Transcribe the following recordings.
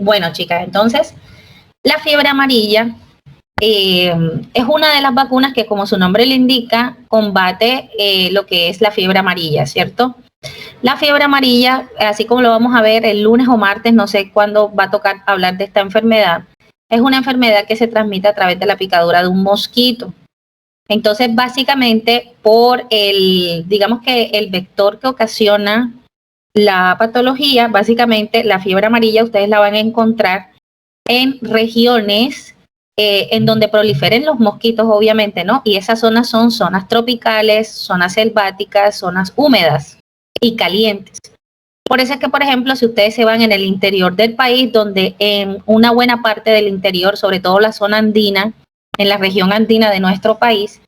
Bueno, chicas, entonces la fiebre amarilla es una de las vacunas que, como su nombre le indica, combate lo que es la fiebre amarilla, ¿cierto? La fiebre amarilla, así como lo vamos a ver el lunes o martes, no sé cuándo va a tocar hablar de esta enfermedad, es una enfermedad que se transmite a través de la picadura de un mosquito. Entonces, básicamente, por digamos que el vector que ocasiona la patología, básicamente la fiebre amarilla ustedes la van a encontrar en regiones en donde proliferen los mosquitos, obviamente, ¿no? Y esas zonas son zonas tropicales, zonas selváticas, zonas húmedas y calientes. Por eso es que, por ejemplo, si ustedes se van en el interior del país, donde en una buena parte del interior, sobre todo la zona andina, en la región andina de nuestro país,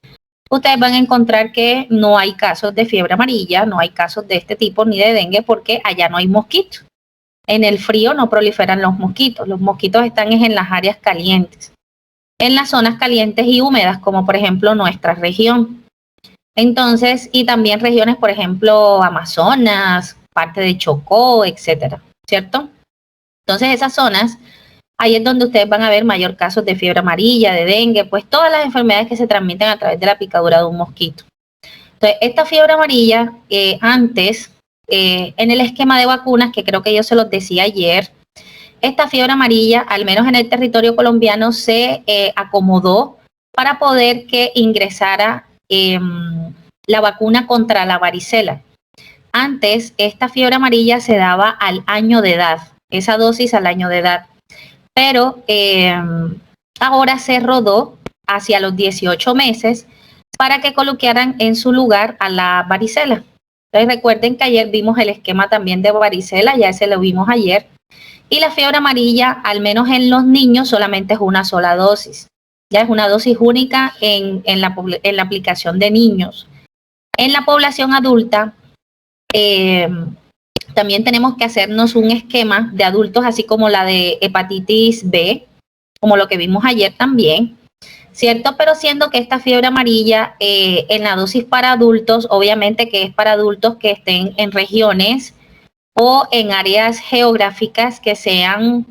ustedes van a encontrar que no hay casos de fiebre amarilla, no hay casos de este tipo ni de dengue, porque allá no hay mosquitos. En el frío no proliferan los mosquitos están en las áreas calientes, en las zonas calientes y húmedas, como por ejemplo nuestra región. Entonces, y también regiones, por ejemplo, Amazonas, parte de Chocó, etcétera, ¿cierto? Entonces, esas zonas, ahí es donde ustedes van a ver mayor casos de fiebre amarilla, de dengue, pues todas las enfermedades que se transmiten a través de la picadura de un mosquito. Entonces, esta fiebre amarilla, antes, en el esquema de vacunas, que creo que yo se los decía ayer, esta fiebre amarilla, al menos en el territorio colombiano, se acomodó para poder que ingresara la vacuna contra la varicela. Antes, esta fiebre amarilla se daba al año de edad, esa dosis al año de edad, pero ahora se rodó hacia los 18 meses para que colocaran en su lugar a la varicela. Entonces recuerden que ayer vimos el esquema también de varicela, ya ese lo vimos ayer, y la fiebre amarilla, al menos en los niños, solamente es una sola dosis. Ya es una dosis única en la aplicación de niños. En la población adulta, también tenemos que hacernos un esquema de adultos, así como la de hepatitis B, como lo que vimos ayer también, ¿cierto? Pero siendo que esta fiebre amarilla en la dosis para adultos, obviamente que es para adultos que estén en regiones o en áreas geográficas que sean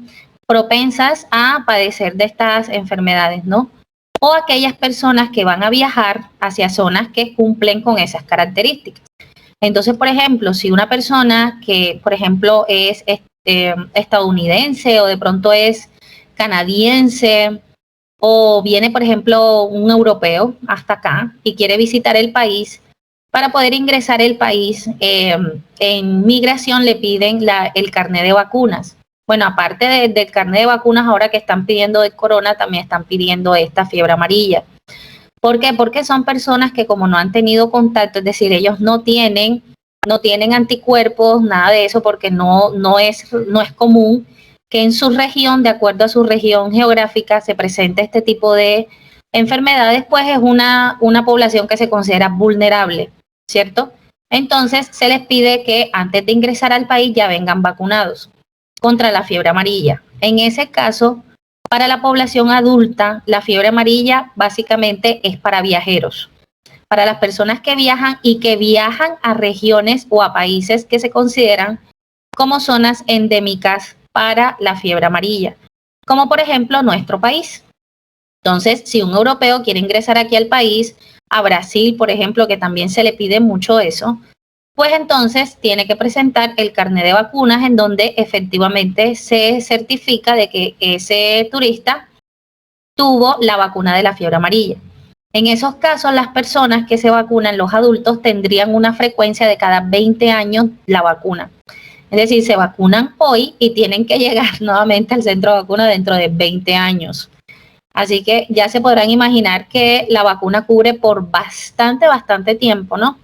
propensas a padecer de estas enfermedades, ¿no? O aquellas personas que van a viajar hacia zonas que cumplen con esas características. Entonces, por ejemplo, si una persona que, por ejemplo, es estadounidense o de pronto es canadiense o viene, por ejemplo, un europeo hasta acá y quiere visitar el país, para poder ingresar al país, en migración le piden el carnet de vacunas. Bueno, aparte del carnet de vacunas, ahora que están pidiendo de corona, también están pidiendo esta fiebre amarilla. ¿Por qué? Porque son personas que como no han tenido contacto, es decir, ellos no tienen anticuerpos, nada de eso, porque no es común que en su región, de acuerdo a su región geográfica, se presente este tipo de enfermedades, pues es una población que se considera vulnerable, ¿cierto? Entonces se les pide que antes de ingresar al país ya vengan vacunados contra la fiebre amarilla. En ese caso, para la población adulta, la fiebre amarilla básicamente es para viajeros, para las personas que viajan y que viajan a regiones o a países que se consideran como zonas endémicas para la fiebre amarilla, como por ejemplo nuestro país. Entonces, si un europeo quiere ingresar aquí al país, a Brasil, por ejemplo, que también se le pide mucho eso, pues entonces tiene que presentar el carnet de vacunas en donde efectivamente se certifica de que ese turista tuvo la vacuna de la fiebre amarilla. En esos casos, las personas que se vacunan, los adultos, tendrían una frecuencia de cada 20 años la vacuna. Es decir, se vacunan hoy y tienen que llegar nuevamente al centro de vacuna dentro de 20 años. Así que ya se podrán imaginar que la vacuna cubre por bastante tiempo, ¿no?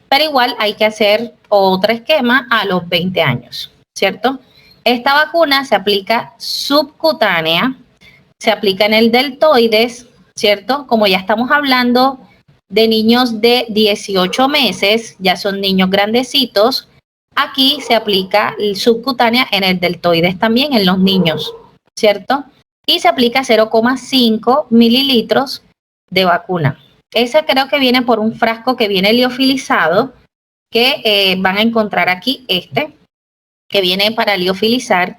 Pero igual hay que hacer otro esquema a los 20 años, ¿cierto? Esta vacuna se aplica subcutánea, se aplica en el deltoides, ¿cierto? Como ya estamos hablando de niños de 18 meses, ya son niños grandecitos, aquí se aplica el subcutánea en el deltoides también, en los niños, ¿cierto? Y se aplica 0,5 mililitros de vacuna. Ese creo que viene por un frasco que viene liofilizado, que van a encontrar aquí que viene para liofilizar.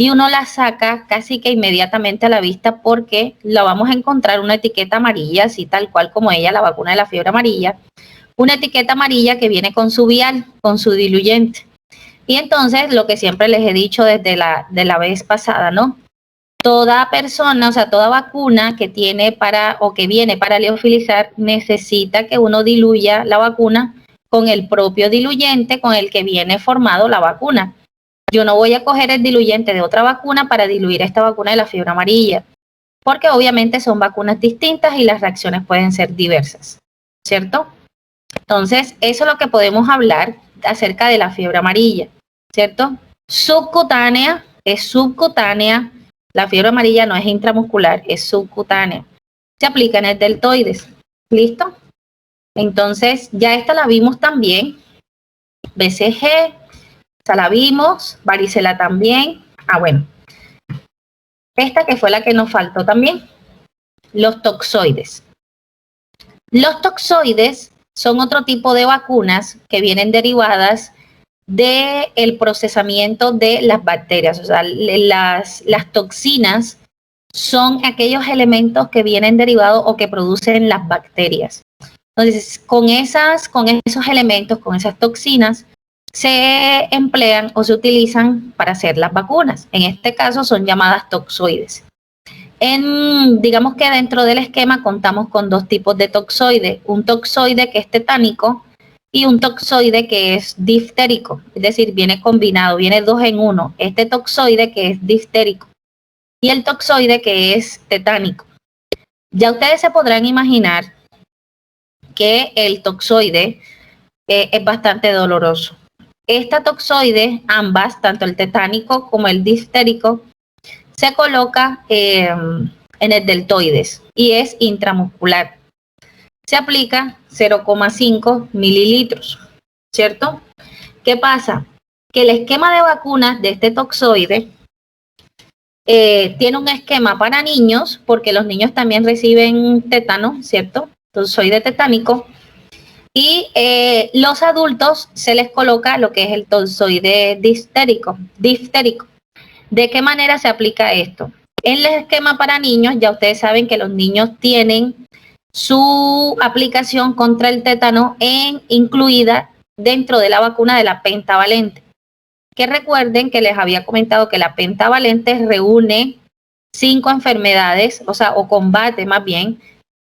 y uno la saca casi que inmediatamente a la vista porque la vamos a encontrar una etiqueta amarilla, así tal cual como ella, la vacuna de la fiebre amarilla, una etiqueta amarilla que viene con su vial, con su diluyente. Y entonces, lo que siempre les he dicho desde la vez pasada, ¿no? Toda persona, o sea, toda vacuna que tiene para o que viene para liofilizar necesita que uno diluya la vacuna con el propio diluyente con el que viene formado la vacuna. Yo no voy a coger el diluyente de otra vacuna para diluir esta vacuna de la fiebre amarilla, porque obviamente son vacunas distintas y las reacciones pueden ser diversas, ¿cierto? Entonces, eso es lo que podemos hablar acerca de la fiebre amarilla, ¿cierto? Subcutánea, es subcutánea. La fiebre amarilla no es intramuscular, es subcutánea. Se aplica en el deltoides. ¿Listo? Entonces, ya esta la vimos también. BCG, esta la vimos. Varicela también. Bueno. Esta que fue la que nos faltó también. Los toxoides. Los toxoides son otro tipo de vacunas que vienen derivadas del procesamiento de las bacterias. O sea, las toxinas son aquellos elementos que vienen derivados o que producen las bacterias. Entonces, con esos elementos, con esas toxinas, se emplean o se utilizan para hacer las vacunas. En este caso son llamadas toxoides. Digamos que dentro del esquema contamos con dos tipos de toxoides. Un toxoide que es tetánico y un toxoide que es diftérico. Es decir, viene combinado, viene 2 en 1. Este toxoide que es diftérico y el toxoide que es tetánico. Ya ustedes se podrán imaginar que el toxoide es bastante doloroso. Esta toxoide, ambas, tanto el tetánico como el diftérico, se coloca en el deltoides y es intramuscular. Se aplica 0,5 mililitros, ¿cierto? ¿Qué pasa? Que el esquema de vacunas de este toxoide tiene un esquema para niños, porque los niños también reciben tétano, ¿cierto? Toxoide tetánico. Y los adultos se les coloca lo que es el toxoide diftérico. ¿De qué manera se aplica esto? En el esquema para niños, ya ustedes saben que los niños tienen su aplicación contra el tétano incluida dentro de la vacuna de la pentavalente. Que recuerden que les había comentado que la pentavalente reúne 5 enfermedades, o combate más bien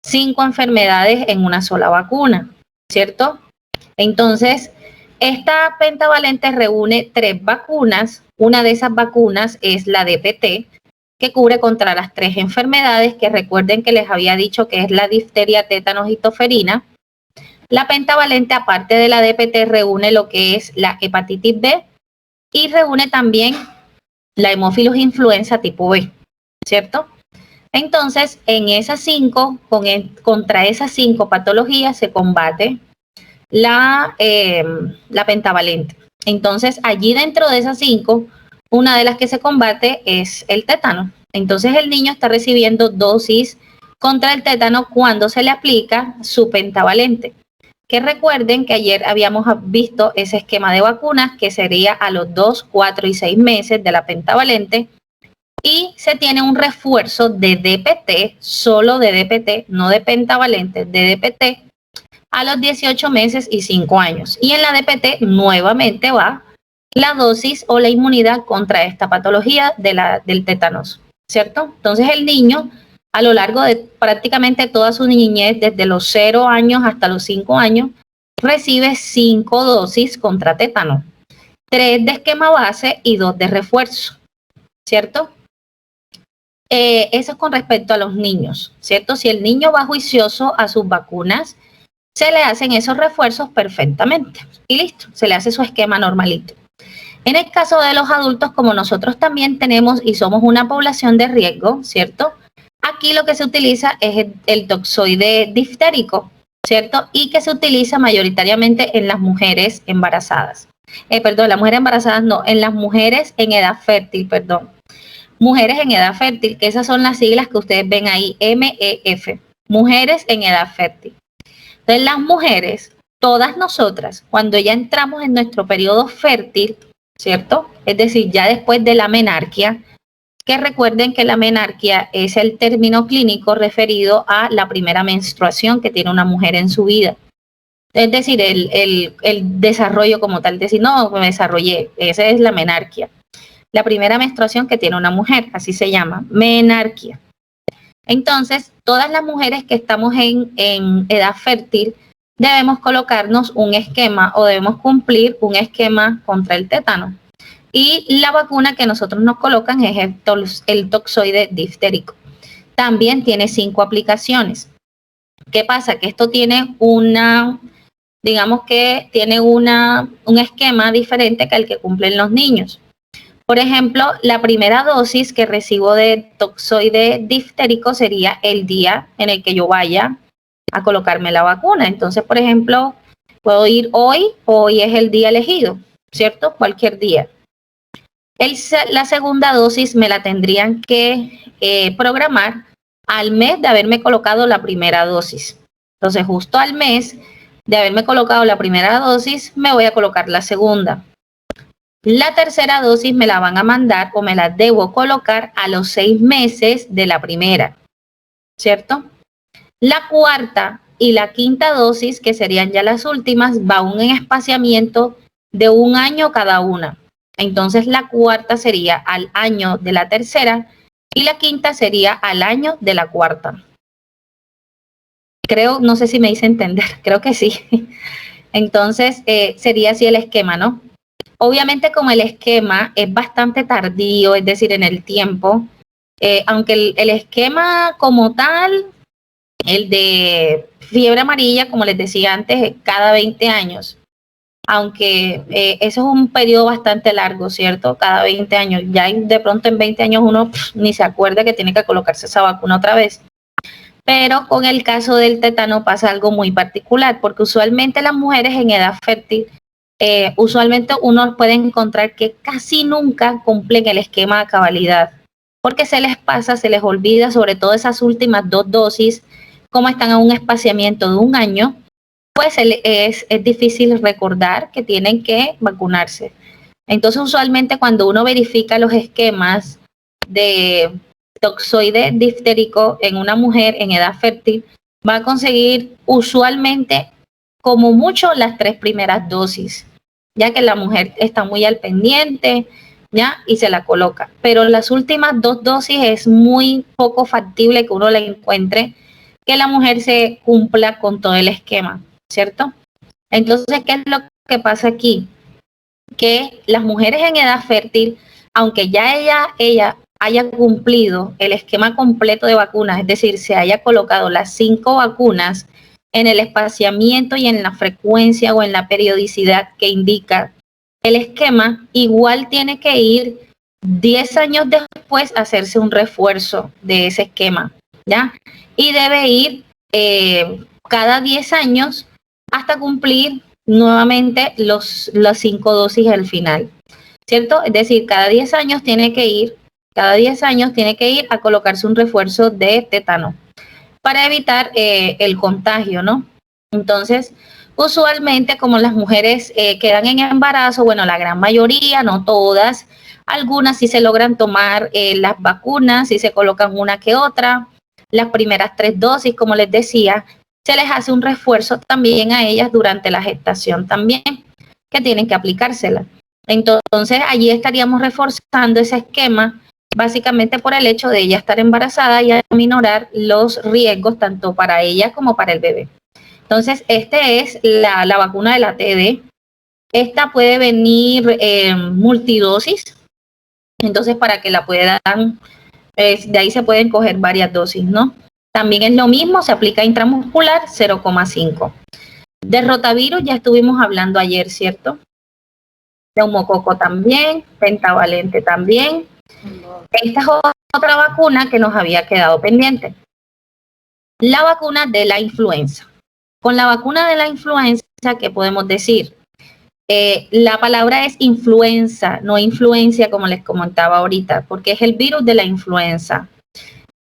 5 enfermedades en una sola vacuna, ¿cierto? Entonces, esta pentavalente reúne 3 vacunas. Una de esas vacunas es la DPT, que cubre contra las 3 enfermedades, que recuerden que les había dicho que es la difteria, tétanos y toferina. La pentavalente, aparte de la DPT, reúne lo que es la hepatitis B y reúne también la hemófilos influenza tipo B, ¿cierto? Entonces, en esas 5, contra esas 5 patologías se combate la pentavalente. Entonces, allí dentro de esas 5, una de las que se combate es el tétano. Entonces, el niño está recibiendo dosis contra el tétano cuando se le aplica su pentavalente. Que recuerden que ayer habíamos visto ese esquema de vacunas que sería a los 2, 4 y 6 meses de la pentavalente. Y se tiene un refuerzo de DPT, solo de DPT, no de pentavalente, de DPT, a los 18 meses y 5 años. Y en la DPT nuevamente va la dosis o la inmunidad contra esta patología del tétanos, ¿cierto? Entonces el niño a lo largo de prácticamente toda su niñez, desde los 0 años hasta los 5 años, recibe 5 dosis contra tétano, 3 de esquema base y 2 de refuerzo, ¿cierto? Eso es con respecto a los niños, ¿cierto? Si el niño va juicioso a sus vacunas, se le hacen esos refuerzos perfectamente y listo, se le hace su esquema normalito. En el caso de los adultos, como nosotros también tenemos y somos una población de riesgo, ¿cierto? Aquí lo que se utiliza es el toxoide diftérico, ¿cierto? Y que se utiliza mayoritariamente en las mujeres embarazadas. Las mujeres embarazadas no, en las mujeres en edad fértil, Mujeres en edad fértil, que esas son las siglas que ustedes ven ahí, MEF, mujeres en edad fértil. Entonces, las mujeres, todas nosotras, cuando ya entramos en nuestro periodo fértil, ¿cierto? Es decir, ya después de la menarquia, que recuerden que la menarquia es el término clínico referido a la primera menstruación que tiene una mujer en su vida. Es decir, el desarrollo como tal, decir, no, me desarrollé, esa es la menarquia. La primera menstruación que tiene una mujer, así se llama, menarquia. Entonces, todas las mujeres que estamos en edad fértil, debemos colocarnos un esquema o debemos cumplir un esquema contra el tétano. Y la vacuna que nosotros nos colocan es el toxoide diftérico. También tiene 5 aplicaciones. ¿Qué pasa? Que esto tiene digamos que tiene un esquema diferente que el que cumplen los niños. Por ejemplo, la primera dosis que recibo de toxoide diftérico sería el día en el que yo vaya a colocarme la vacuna. Entonces, por ejemplo, puedo ir hoy es el día elegido, ¿cierto? Cualquier día. La segunda dosis me la tendrían que programar al mes de haberme colocado la primera dosis. Entonces, justo al mes de haberme colocado la primera dosis, me voy a colocar la segunda. La tercera dosis me la van a mandar o me la debo colocar a los 6 meses de la primera, ¿cierto? La cuarta y la quinta dosis, que serían ya las últimas, va un espaciamiento de 1 año cada una. Entonces la cuarta sería al año de la tercera y la quinta sería al año de la cuarta. Creo, no sé si me hice entender, creo que sí. Entonces sería así el esquema, ¿no? Obviamente como el esquema es bastante tardío, es decir, en el tiempo, aunque el esquema como tal, el de fiebre amarilla, como les decía antes, cada 20 años, aunque eso es un periodo bastante largo, ¿cierto? Cada 20 años, ya de pronto en 20 años uno ni se acuerda que tiene que colocarse esa vacuna otra vez. Pero con el caso del tétano pasa algo muy particular, porque usualmente las mujeres en edad fértil, usualmente uno puede encontrar que casi nunca cumplen el esquema a cabalidad, porque se les pasa, se les olvida, sobre todo esas últimas 2 dosis, como están a un espaciamiento de 1 año, pues es difícil recordar que tienen que vacunarse. Entonces, usualmente cuando uno verifica los esquemas de toxoide diftérico en una mujer en edad fértil, va a conseguir usualmente como mucho las 3 primeras dosis, ya que la mujer está muy al pendiente, ¿ya? Y se la coloca. Pero las últimas 2 dosis es muy poco factible que uno la encuentre, que la mujer se cumpla con todo el esquema, ¿cierto? Entonces, ¿qué es lo que pasa aquí? Que las mujeres en edad fértil, aunque ya ella haya cumplido el esquema completo de vacunas, es decir, se haya colocado las 5 vacunas en el espaciamiento y en la frecuencia o en la periodicidad que indica el esquema, igual tiene que ir 10 años después a hacerse un refuerzo de ese esquema, ¿ya? Y debe ir cada 10 años hasta cumplir nuevamente las 5 dosis al final, ¿cierto? Es decir, cada 10 años tiene que ir a colocarse un refuerzo de tétano para evitar el contagio, ¿no? Entonces, usualmente como las mujeres quedan en embarazo, bueno, la gran mayoría, no todas, algunas sí se logran tomar las vacunas, sí se colocan una que otra, las primeras 3 dosis, como les decía, se les hace un refuerzo también a ellas durante la gestación también, que tienen que aplicársela. Entonces, allí estaríamos reforzando ese esquema, básicamente por el hecho de ella estar embarazada y aminorar los riesgos tanto para ella como para el bebé. Entonces, este es la vacuna de la TD. Esta puede venir multidosis, entonces para que la puedan, de ahí se pueden coger varias dosis, ¿no? También es lo mismo, se aplica intramuscular 0,5. De rotavirus ya estuvimos hablando ayer, ¿cierto? Neumococo también, pentavalente también. Esta es otra vacuna que nos había quedado pendiente. La vacuna de la influenza. Con la vacuna de la influenza, ¿qué podemos decir? La palabra es influenza, no influencia como les comentaba ahorita, porque es el virus de la influenza.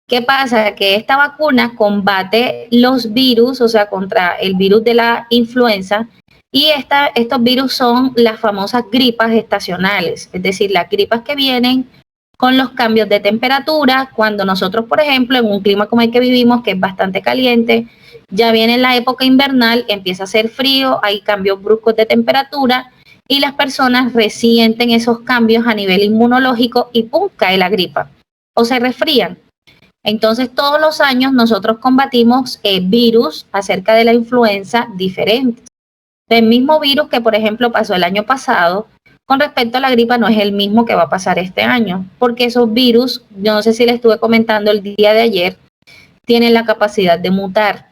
¿Qué pasa? Que esta vacuna combate los virus, o sea, contra el virus de la influenza, Y estos virus son las famosas gripas estacionales, es decir, las gripas que vienen con los cambios de temperatura, cuando nosotros, por ejemplo, en un clima como el que vivimos, que es bastante caliente, ya viene la época invernal, empieza a hacer frío, hay cambios bruscos de temperatura y las personas resienten esos cambios a nivel inmunológico y ¡pum!, cae la gripa o se resfrían. Entonces, todos los años nosotros combatimos virus acerca de la influenza diferentes. El mismo virus que, por ejemplo, pasó el año pasado, con respecto a la gripa, no es el mismo que va a pasar este año, porque esos virus, yo no sé si les estuve comentando el día de ayer, tienen la capacidad de mutar.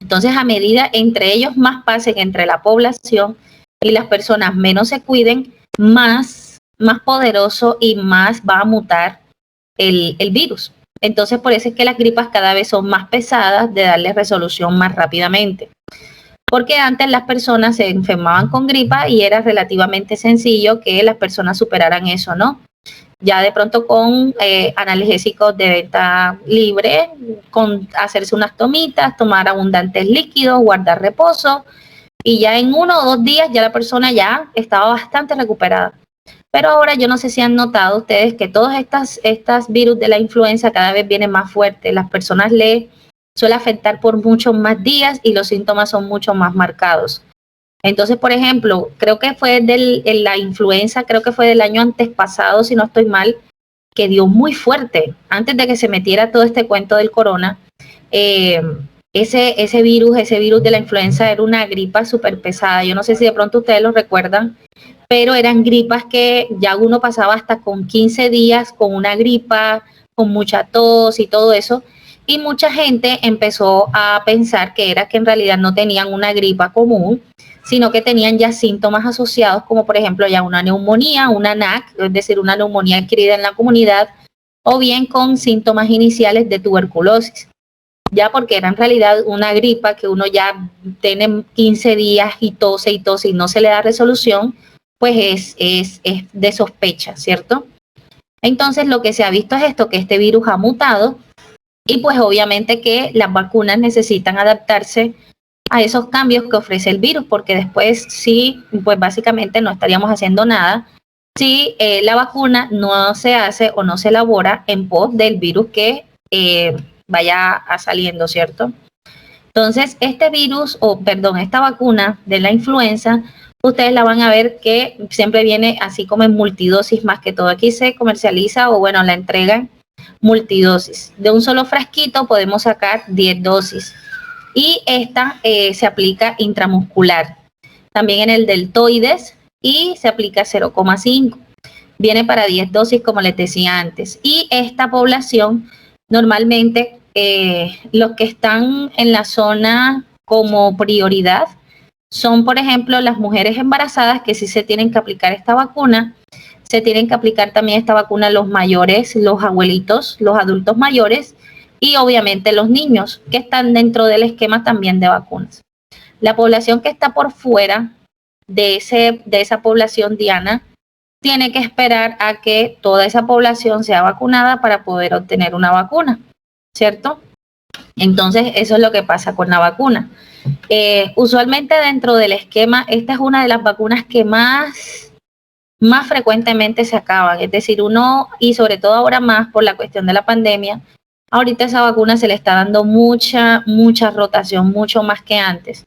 Entonces, a medida entre ellos más pasen entre la población y las personas menos se cuiden, más poderoso y más va a mutar el virus. Entonces, por eso es que las gripas cada vez son más pesadas de darle resolución más rápidamente. Porque antes las personas se enfermaban con gripa y era relativamente sencillo que las personas superaran eso, ¿no? Ya de pronto con analgésicos de venta libre, con hacerse unas tomitas, tomar abundantes líquidos, guardar reposo, y ya en 1 o 2 días ya la persona ya estaba bastante recuperada. Pero ahora yo no sé si han notado ustedes que todas estas virus de la influenza cada vez vienen más fuertes. Las personas les suele afectar por muchos más días y los síntomas son mucho más marcados. Entonces, por ejemplo, creo que fue la influenza, creo que fue del año antes pasado, si no estoy mal, que dio muy fuerte, antes de que se metiera todo este cuento del corona. Ese virus de la influenza era una gripa súper pesada. Yo no sé si de pronto ustedes lo recuerdan, pero eran gripas que ya uno pasaba hasta con 15 días con una gripa, con mucha tos y todo eso. Y mucha gente empezó a pensar que era que en realidad no tenían una gripa común, sino que tenían ya síntomas asociados, como por ejemplo ya una neumonía, una NAC, es decir, una neumonía adquirida en la comunidad, o bien con síntomas iniciales de tuberculosis. Ya porque era en realidad una gripa que uno ya tiene 15 días y tose y no se le da resolución, pues es de sospecha, ¿cierto? Entonces lo que se ha visto es esto, que este virus ha mutado y pues obviamente que las vacunas necesitan adaptarse a esos cambios que ofrece el virus, porque después sí, pues básicamente no estaríamos haciendo nada si la vacuna no se hace o no se elabora en pos del virus que vaya a saliendo, ¿cierto? Entonces, este virus, esta vacuna de la influenza, ustedes la van a ver que siempre viene así como en multidosis, más que todo. Aquí se comercializa o bueno, la entregan multidosis. De un solo frasquito podemos sacar 10 dosis. Y esta se aplica intramuscular. También en el deltoides y se aplica 0,5. Viene para 10 dosis, como les decía antes. Y esta población, normalmente, los que están en la zona como prioridad son, por ejemplo, las mujeres embarazadas que sí se tienen que aplicar esta vacuna. Se tienen que aplicar también esta vacuna los mayores, los abuelitos, los adultos mayores y obviamente los niños que están dentro del esquema también de vacunas. La población que está por fuera de esa población, Diana, tiene que esperar a que toda esa población sea vacunada para poder obtener una vacuna, ¿cierto? Entonces, eso es lo que pasa con la vacuna. Usualmente dentro del esquema, esta es una de las vacunas que más frecuentemente se acaban, es decir, y sobre todo ahora más por la cuestión de la pandemia, ahorita esa vacuna se le está dando mucha rotación, mucho más que antes.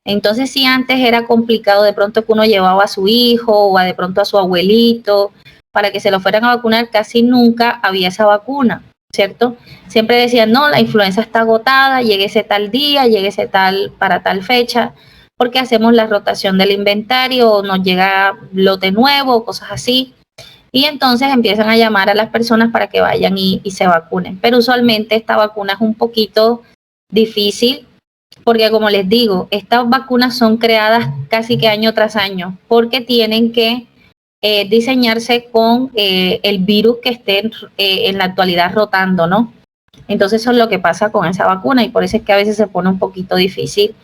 Entonces, si antes era complicado de pronto que uno llevaba a su hijo o de pronto a su abuelito para que se lo fueran a vacunar, casi nunca había esa vacuna, ¿cierto? Siempre decían, no, la influenza está agotada, lléguese tal día, lléguese para tal fecha, porque hacemos la rotación del inventario, nos llega lote nuevo, cosas así. Y entonces empiezan a llamar a las personas para que vayan y se vacunen. Pero usualmente esta vacuna es un poquito difícil porque, como les digo, estas vacunas son creadas casi que año tras año porque tienen que diseñarse con el virus que esté en la actualidad rotando, ¿no? Entonces eso es lo que pasa con esa vacuna y por eso es que a veces se pone un poquito difícil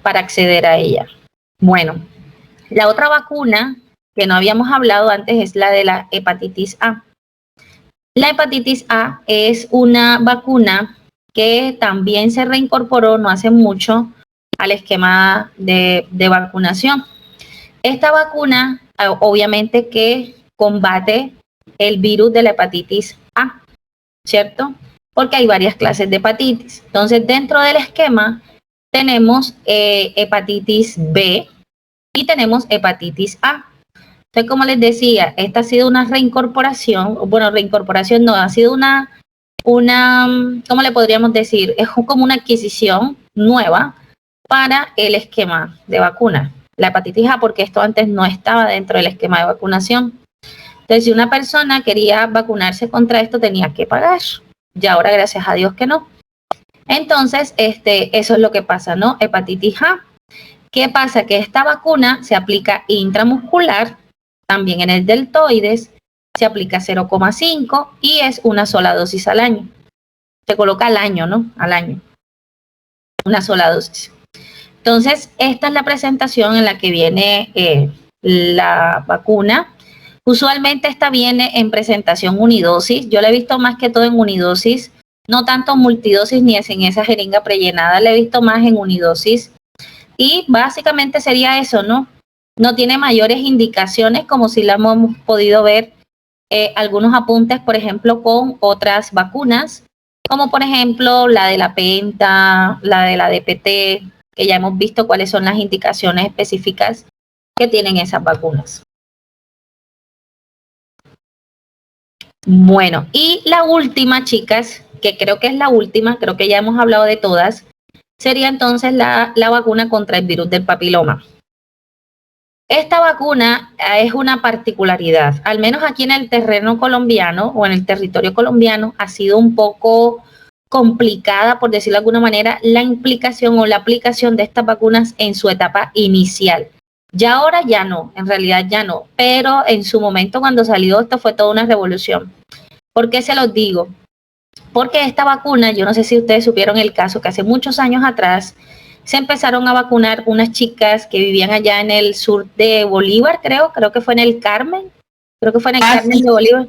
para acceder a ella. Bueno, la otra vacuna que no habíamos hablado antes es la de la hepatitis A. La hepatitis A es una vacuna que también se reincorporó no hace mucho al esquema de vacunación. Esta vacuna, obviamente que combate el virus de la hepatitis A, ¿cierto? Porque hay varias clases de hepatitis. Entonces, dentro del esquema tenemos hepatitis B y tenemos hepatitis A. Entonces, como les decía, esta ha sido una reincorporación, bueno, reincorporación no, ha sido una, ¿cómo le podríamos decir? Es como una adquisición nueva para el esquema de vacuna. La hepatitis A, porque esto antes no estaba dentro del esquema de vacunación. Entonces, si una persona quería vacunarse contra esto, tenía que pagar. Y ahora, gracias a Dios que no. Entonces, eso es lo que pasa, ¿no? Hepatitis A. ¿Qué pasa? Que esta vacuna se aplica intramuscular, también en el deltoides, se aplica 0,5 y es una sola dosis al año. Se coloca al año, ¿no? Al año. Una sola dosis. Entonces, esta es la presentación en la que viene la vacuna. Usualmente esta viene en presentación unidosis. Yo la he visto más que todo en unidosis, no tanto multidosis ni en esa jeringa prellenada, la he visto más en unidosis. Y básicamente sería eso, ¿no? No tiene mayores indicaciones como si la hemos podido ver algunos apuntes, por ejemplo, con otras vacunas, como por ejemplo la de la Penta, la de la DPT, que ya hemos visto cuáles son las indicaciones específicas que tienen esas vacunas. Bueno, y la última, chicas, que creo que es la última, creo que ya hemos hablado de todas, sería entonces la vacuna contra el virus del papiloma. Esta vacuna es una particularidad, al menos aquí en el terreno colombiano o en el territorio colombiano ha sido un poco complicada, por decirlo de alguna manera, la implicación o la aplicación de estas vacunas en su etapa inicial. Ya ahora ya no, en realidad ya no, pero en su momento cuando salió esto fue toda una revolución. ¿Por qué se los digo? Porque esta vacuna, yo no sé si ustedes supieron el caso que hace muchos años atrás se empezaron a vacunar unas chicas que vivían allá en el sur de Bolívar, creo que fue en el Carmen, Carmen de Bolívar.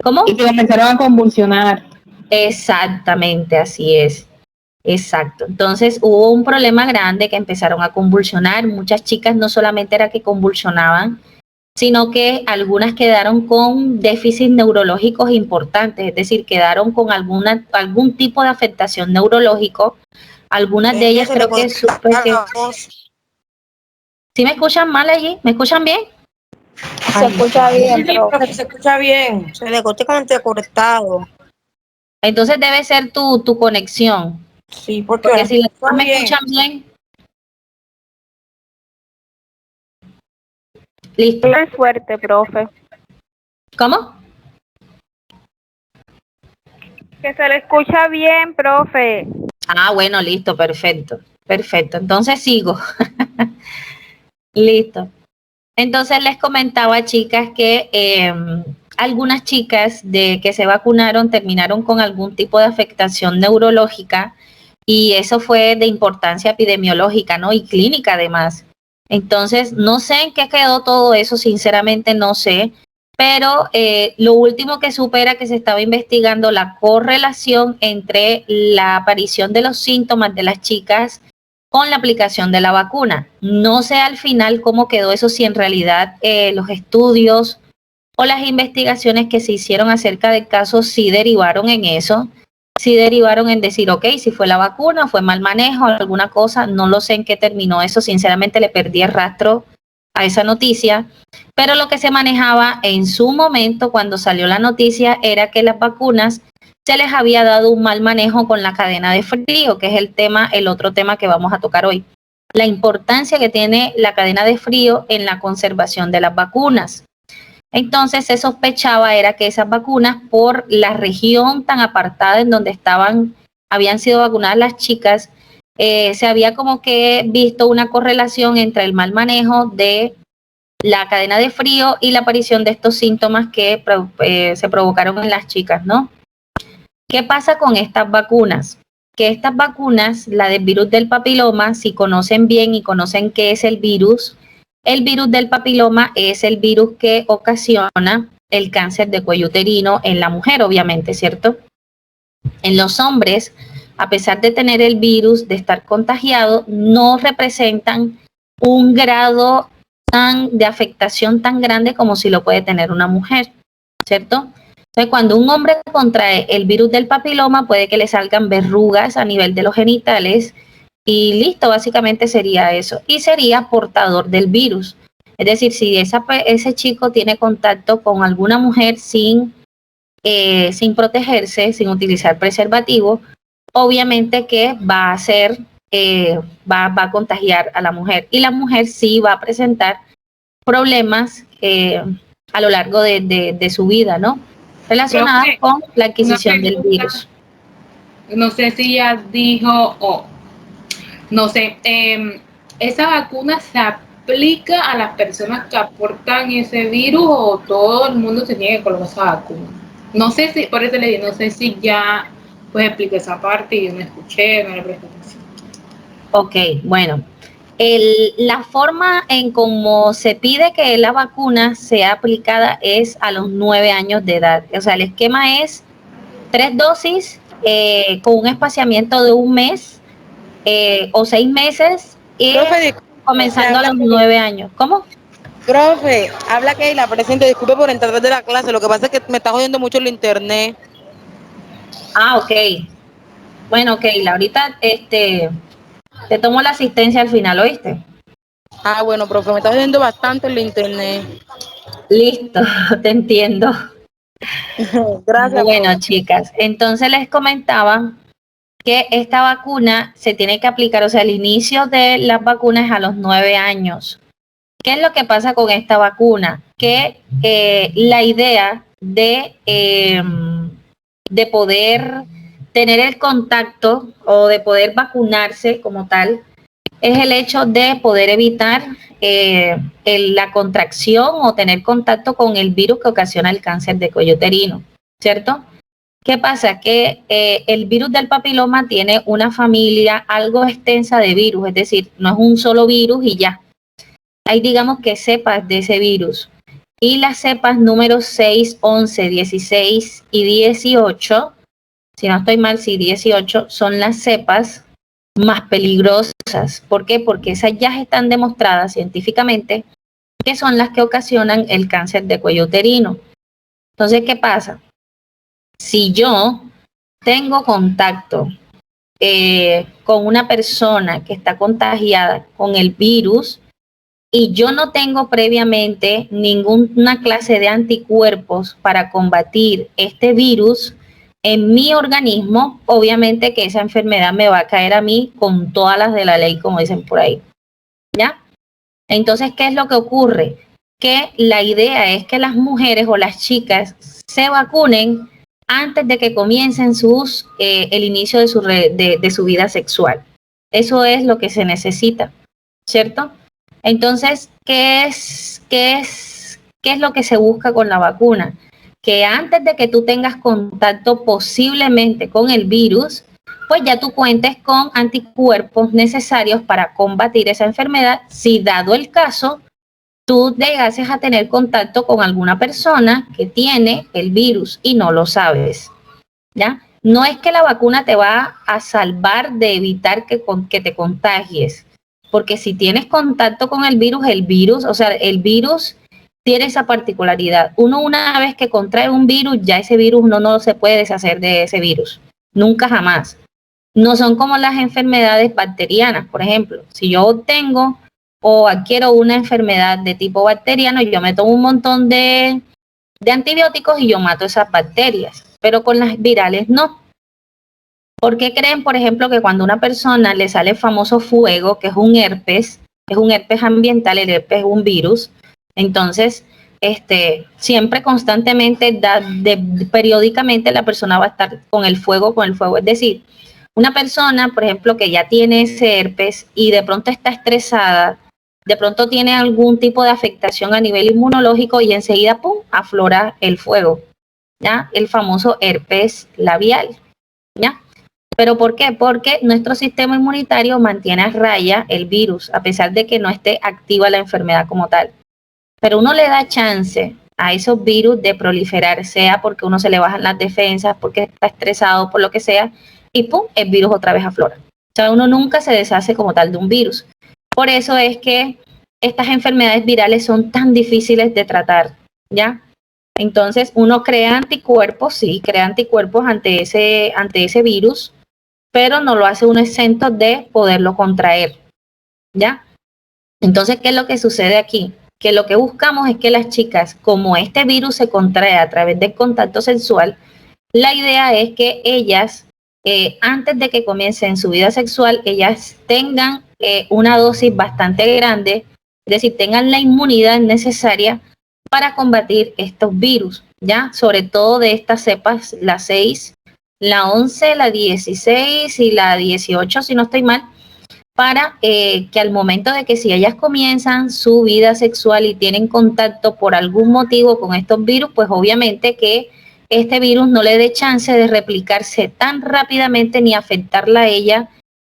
¿Cómo? Y que comenzaron a convulsionar. Exactamente, así es. Exacto. Entonces hubo un problema grande que empezaron a convulsionar. Muchas chicas no solamente era que convulsionaban, sino que algunas quedaron con déficits neurológicos importantes, es decir, quedaron con algún tipo de afectación neurológico. Algunas de ellas creo que supe que... ¿Sí me escuchan mal allí? ¿Me escuchan bien? Se escucha bien, pero se escucha bien. Se le corta como cortado. Entonces debe ser tu conexión. Sí, porque si no me escuchan bien. Listo. Es fuerte, profe. ¿Cómo? Que se le escucha bien, profe. Ah, bueno, listo, perfecto. Perfecto. Entonces sigo. Listo. Entonces les comentaba, chicas, que algunas chicas que se vacunaron terminaron con algún tipo de afectación neurológica y eso fue de importancia epidemiológica, ¿no? Y clínica además. Entonces, no sé en qué quedó todo eso, sinceramente no sé, pero lo último que supe era que se estaba investigando la correlación entre la aparición de los síntomas de las chicas con la aplicación de la vacuna. No sé al final cómo quedó eso, si en realidad los estudios o las investigaciones que se hicieron acerca del caso sí derivaron en eso, sí derivaron en decir, ok, si fue la vacuna, fue mal manejo, alguna cosa, no lo sé en qué terminó eso, sinceramente le perdí el rastro a esa noticia, pero lo que se manejaba en su momento cuando salió la noticia era que las vacunas se les había dado un mal manejo con la cadena de frío, que es el otro tema que vamos a tocar hoy. La importancia que tiene la cadena de frío en la conservación de las vacunas. Entonces se sospechaba era que esas vacunas, por la región tan apartada en donde habían sido vacunadas las chicas, se había como que visto una correlación entre el mal manejo de la cadena de frío y la aparición de estos síntomas que se provocaron en las chicas, ¿no? ¿Qué pasa con estas vacunas? Que estas vacunas, la del virus del papiloma, si conocen bien y conocen qué es el virus del papiloma es el virus que ocasiona el cáncer de cuello uterino en la mujer, obviamente, ¿cierto? En los hombres a pesar de tener el virus, de estar contagiado, no representan un grado de afectación tan grande como si lo puede tener una mujer, ¿cierto? Entonces, cuando un hombre contrae el virus del papiloma, puede que le salgan verrugas a nivel de los genitales y listo, básicamente sería eso. Y sería portador del virus. Es decir, si ese chico tiene contacto con alguna mujer sin protegerse, sin utilizar preservativo, obviamente que va a ser, va a contagiar a la mujer. Y la mujer sí va a presentar problemas a lo largo de su vida, ¿no? Relacionadas con la adquisición del virus. No sé si ya dijo o no sé, ¿esa vacuna se aplica a las personas que aportan ese virus o todo el mundo se tiene que colocar esa vacuna? No sé si, por eso le digo, no sé si ya pues expliqué esa parte y yo no escuché, no le presté atención. Ok, bueno. La forma en cómo se pide que la vacuna sea aplicada es a los 9 años de edad. O sea, el esquema es 3 dosis con un espaciamiento de un mes o 6 meses y Profe, comenzando a los 9 años. ¿Cómo? Profe, habla Keila, presente, disculpe por entrar de la clase, lo que pasa es que me está jodiendo mucho el internet. Ah, ok. Bueno, Keila, ahorita te tomo la asistencia al final, ¿oíste? Ah, bueno, profe, me está jodiendo bastante el internet. Listo, te entiendo. Gracias, Bueno, profe. chicas, entonces les comentaba que esta vacuna se tiene que aplicar, o sea, el inicio de las vacunas es a los 9 años. ¿Qué es lo que pasa con esta vacuna? Que la idea de poder tener el contacto o de poder vacunarse como tal es el hecho de poder evitar la contracción o tener contacto con el virus que ocasiona el cáncer de cuello uterino, ¿cierto? ¿Qué pasa? Que el virus del papiloma tiene una familia algo extensa de virus, es decir, no es un solo virus y ya. Hay, digamos que cepas de ese virus. Y las cepas números 6, 11, 16 y 18, si no estoy mal, sí, 18, son las cepas más peligrosas. ¿Por qué? Porque esas ya están demostradas científicamente que son las que ocasionan el cáncer de cuello uterino. Entonces, ¿qué pasa? Si yo tengo contacto con una persona que está contagiada con el virus y yo no tengo previamente ninguna clase de anticuerpos para combatir este virus en mi organismo, obviamente que esa enfermedad me va a caer a mí con todas las de la ley, como dicen por ahí, ¿ya? Entonces, ¿qué es lo que ocurre? Que la idea es que las mujeres o las chicas se vacunen antes de que comiencen el inicio de su vida sexual. Eso es lo que se necesita, ¿cierto? Entonces, ¿qué es lo que se busca con la vacuna? Que antes de que tú tengas contacto posiblemente con el virus, pues ya tú cuentes con anticuerpos necesarios para combatir esa enfermedad si dado el caso tú llegases a tener contacto con alguna persona que tiene el virus y no lo sabes, ¿ya? No es que la vacuna te va a salvar de evitar que te contagies, porque si tienes contacto con el virus, o sea, el virus tiene esa particularidad. Uno una vez que contrae un virus, ya ese virus no se puede deshacer de ese virus, nunca jamás. No son como las enfermedades bacterianas, por ejemplo. Si yo tengo o adquiero una enfermedad de tipo bacteriano, yo me tomo un montón de antibióticos y yo mato esas bacterias, pero con las virales no. ¿Por qué creen, por ejemplo, que cuando a una persona le sale el famoso fuego, que es un herpes ambiental, el herpes es un virus, entonces siempre constantemente, periódicamente la persona va a estar con el fuego, es decir, una persona, por ejemplo, que ya tiene ese herpes y de pronto está estresada, de pronto tiene algún tipo de afectación a nivel inmunológico y enseguida, ¡pum!, aflora el fuego, ¿ya? El famoso herpes labial, ¿ya? ¿Pero por qué? Porque nuestro sistema inmunitario mantiene a raya el virus, a pesar de que no esté activa la enfermedad como tal. Pero uno le da chance a esos virus de proliferar, sea porque uno se le bajan las defensas, porque está estresado, por lo que sea, y ¡pum!, el virus otra vez aflora. O sea, uno nunca se deshace como tal de un virus. Por eso es que estas enfermedades virales son tan difíciles de tratar, ¿ya? Entonces, uno crea anticuerpos, sí, crea anticuerpos ante ese virus, pero no lo hace uno exento de poderlo contraer, ¿ya? Entonces, ¿qué es lo que sucede aquí? Que lo que buscamos es que las chicas, como este virus se contrae a través del contacto sexual, la idea es que ellas, antes de que comiencen su vida sexual, ellas tengan una dosis bastante grande, es decir, tengan la inmunidad necesaria para combatir estos virus, ¿ya? Sobre todo de estas cepas, la 6, la 11, la 16 y la 18, si no estoy mal, para que al momento de que si ellas comienzan su vida sexual y tienen contacto por algún motivo con estos virus, pues obviamente que este virus no le dé chance de replicarse tan rápidamente ni afectarla a ella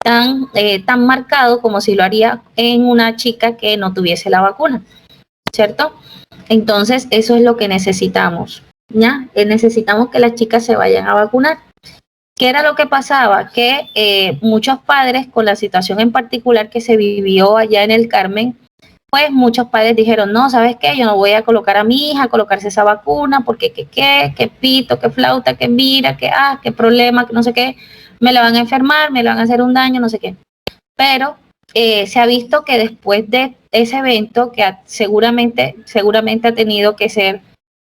tan marcado como si lo haría en una chica que no tuviese la vacuna, ¿cierto? Entonces, eso es lo que necesitamos, ¿ya? Necesitamos que las chicas se vayan a vacunar. ¿Qué era lo que pasaba? Que muchos padres, con la situación en particular que se vivió allá en el Carmen, pues muchos padres dijeron, no, ¿sabes qué? Yo no voy a colocar a mi hija a colocarse esa vacuna porque qué pito, qué flauta, qué mira, qué problema, que no sé qué, me la van a enfermar, me la van a hacer un daño, no sé qué. Pero se ha visto que después de ese evento, que seguramente ha tenido que ser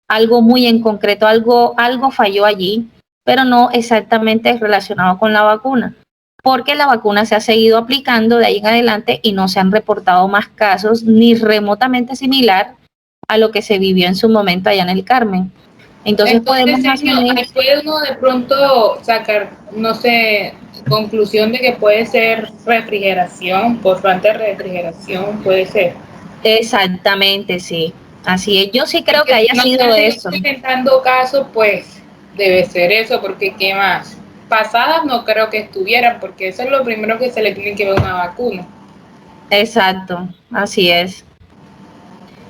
algo muy en concreto, algo falló allí, pero no exactamente relacionado con la vacuna, porque la vacuna se ha seguido aplicando de ahí en adelante y no se han reportado más casos ni remotamente similar a lo que se vivió en su momento allá en el Carmen. Entonces podemos asumir... Ahí puede uno de pronto sacar, no sé, conclusión de que puede ser refrigeración, por falta de refrigeración, puede ser. Exactamente, sí. Así es. Yo sí creo que haya sido eso. Presentando casos, pues debe ser eso, porque ¿qué más? Pasadas no creo que estuvieran, porque eso es lo primero que se le tiene que ver una vacuna. Exacto, así es.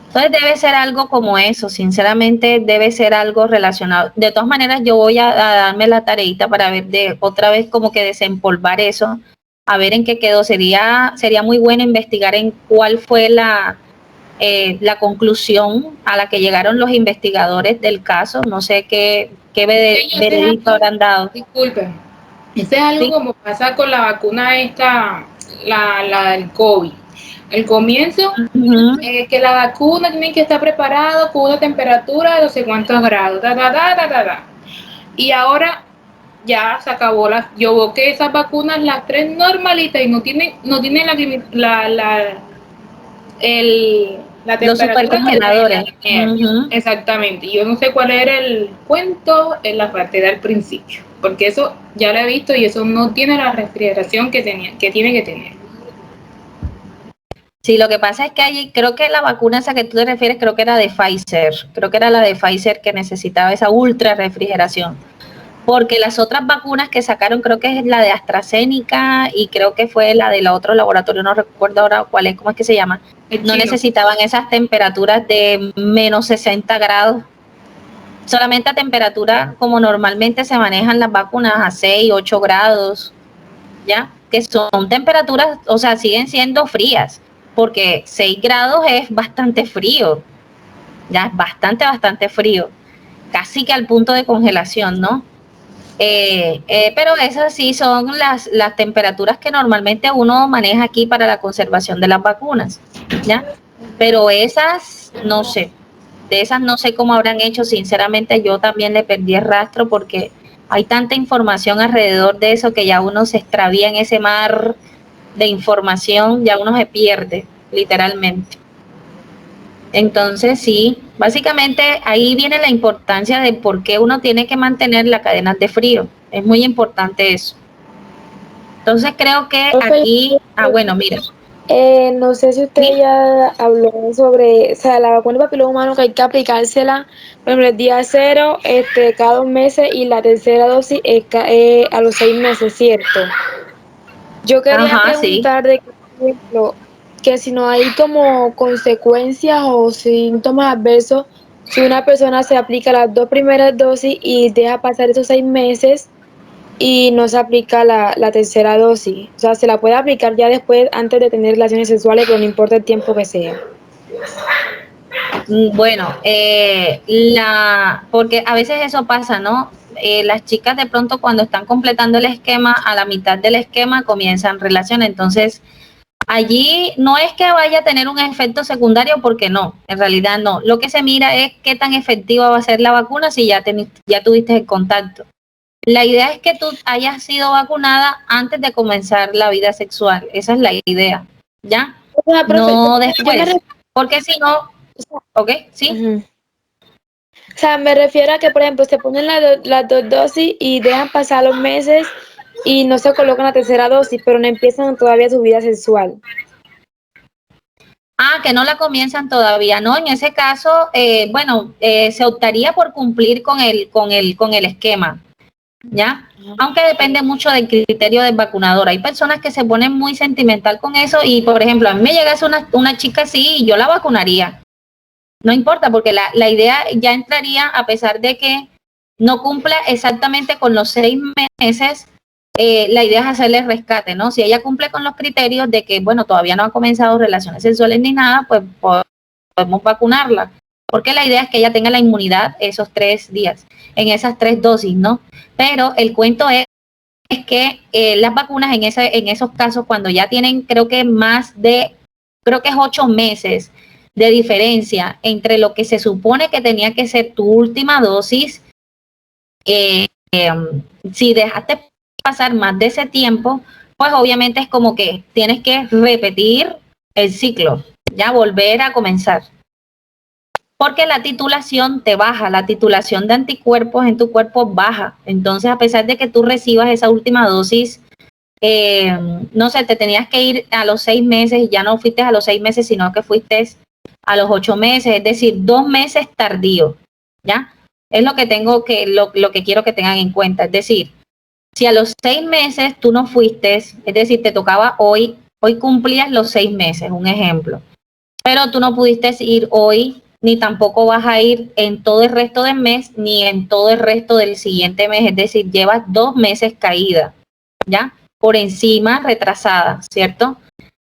Entonces debe ser algo como eso, sinceramente debe ser algo relacionado. De todas maneras, yo voy a darme la tareita para ver otra vez como que desempolvar eso, a ver en qué quedó. Sería muy bueno investigar en cuál fue la conclusión a la que llegaron los investigadores del caso. No sé qué veredicto habrán dado. Disculpen, ese es algo como pasa con la vacuna esta, la del COVID. El comienzo, que la vacuna tiene que estar preparada con una temperatura de no sé cuántos grados, y ahora ya se acabó. Yo veo que esas vacunas, las tres normalitas, y no tienen la los supercongeladores. Exactamente. Yo no sé cuál era el cuento en la parte del principio, porque eso ya lo he visto y eso no tiene la refrigeración que tiene que tener. Sí, lo que pasa es que creo que la vacuna esa que tú te refieres, creo que era de Pfizer. Creo que era la de Pfizer que necesitaba esa ultra refrigeración. Porque las otras vacunas que sacaron, creo que es la de AstraZeneca y creo que fue la del otro laboratorio, no recuerdo ahora cuál es, cómo es que se llama. No necesitaban esas temperaturas de menos 60 grados. Solamente a temperatura como normalmente se manejan las vacunas, a 6, 8 grados, ¿ya? Que son temperaturas, o sea, siguen siendo frías, porque 6 grados es bastante frío, ya es bastante frío, casi que al punto de congelación, ¿no? Pero esas sí son las temperaturas que normalmente uno maneja aquí para la conservación de las vacunas, ¿ya? Pero esas, no sé, de esas no sé cómo habrán hecho, sinceramente yo también le perdí el rastro porque hay tanta información alrededor de eso que ya uno se extravía en ese mar de información, ya uno se pierde, literalmente. Entonces, sí, básicamente ahí viene la importancia de por qué uno tiene que mantener las cadenas de frío. Es muy importante eso. Entonces, creo que aquí, bueno, mira. No sé si usted ya habló sobre, o sea, la vacuna de papiloma humano que hay que aplicársela, por ejemplo, el día 0, cada 2 meses y la tercera dosis es a los 6 meses, ¿cierto? Yo quería preguntar de que, por ejemplo, que si no hay como consecuencias o síntomas adversos, si una persona se aplica las 2 primeras dosis y deja pasar esos 6 meses, y no se aplica la tercera dosis. O sea, se la puede aplicar ya después, antes de tener relaciones sexuales, pero no importa el tiempo que sea. Bueno, porque a veces eso pasa, ¿no? Las chicas de pronto cuando están completando el esquema, a la mitad del esquema comienzan relaciones, entonces allí no es que vaya a tener un efecto secundario, porque no, en realidad no. Lo que se mira es qué tan efectiva va a ser la vacuna si ya tuviste el contacto. La idea es que tú hayas sido vacunada antes de comenzar la vida sexual, esa es la idea, ¿ya? O sea, profe, No yo me después, porque si no, ¿ok? ¿Sí? Ujú. O sea, me refiero a que, por ejemplo, se ponen las dos dosis y dejan pasar los meses y no se colocan la tercera dosis, pero no empiezan todavía su vida sexual. Ah, que no la comienzan todavía, ¿no? En ese caso, se optaría por cumplir con el esquema, ¿ya? Aunque depende mucho del criterio del vacunador. Hay personas que se ponen muy sentimental con eso y, por ejemplo, a mí me llegase una chica así y yo la vacunaría. No importa, porque la idea ya entraría, a pesar de que no cumpla exactamente con los 6 meses, la idea es hacerle rescate, ¿no? Si ella cumple con los criterios de que, bueno, todavía no ha comenzado relaciones sexuales ni nada, pues podemos vacunarla. Porque la idea es que ella tenga la inmunidad esos 3 días, en esas 3 dosis, ¿no? Pero el cuento es que las vacunas en esos casos, cuando ya tienen, creo que creo que es 8 meses de diferencia entre lo que se supone que tenía que ser tu última dosis, eh, eh, si dejaste pasar más de ese tiempo, pues obviamente es como que tienes que repetir el ciclo, ya volver a comenzar. Porque la titulación te baja, la titulación de anticuerpos en tu cuerpo baja. Entonces, a pesar de que tú recibas esa última dosis, no sé, te tenías que ir a los 6 meses y ya no fuiste a los 6 meses, sino que fuiste a los 8 meses, es decir, 2 meses tardío, ¿ya? Es lo que lo que quiero que tengan en cuenta. Es decir, si a los 6 meses tú no fuiste, es decir, te tocaba hoy cumplías los 6 meses, un ejemplo, pero tú no pudiste ir hoy, ni tampoco vas a ir en todo el resto del mes, ni en todo el resto del siguiente mes, es decir, llevas 2 meses caída, ¿ya? Por encima, retrasada, ¿cierto?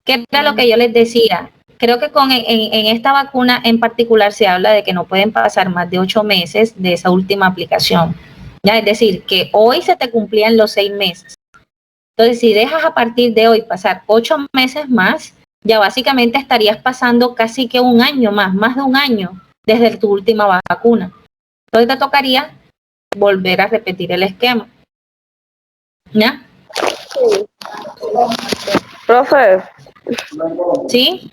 ¿Qué era lo que yo les decía? Creo que en esta vacuna en particular se habla de que no pueden pasar más de 8 meses de esa última aplicación, ¿ya? Es decir, que hoy se te cumplían los 6 meses. Entonces, si dejas a partir de hoy pasar 8 meses más, ya básicamente estarías pasando casi que un año más de un año desde tu última vacuna. Entonces te tocaría volver a repetir el esquema. ¿Ya? Profe, ¿Sí?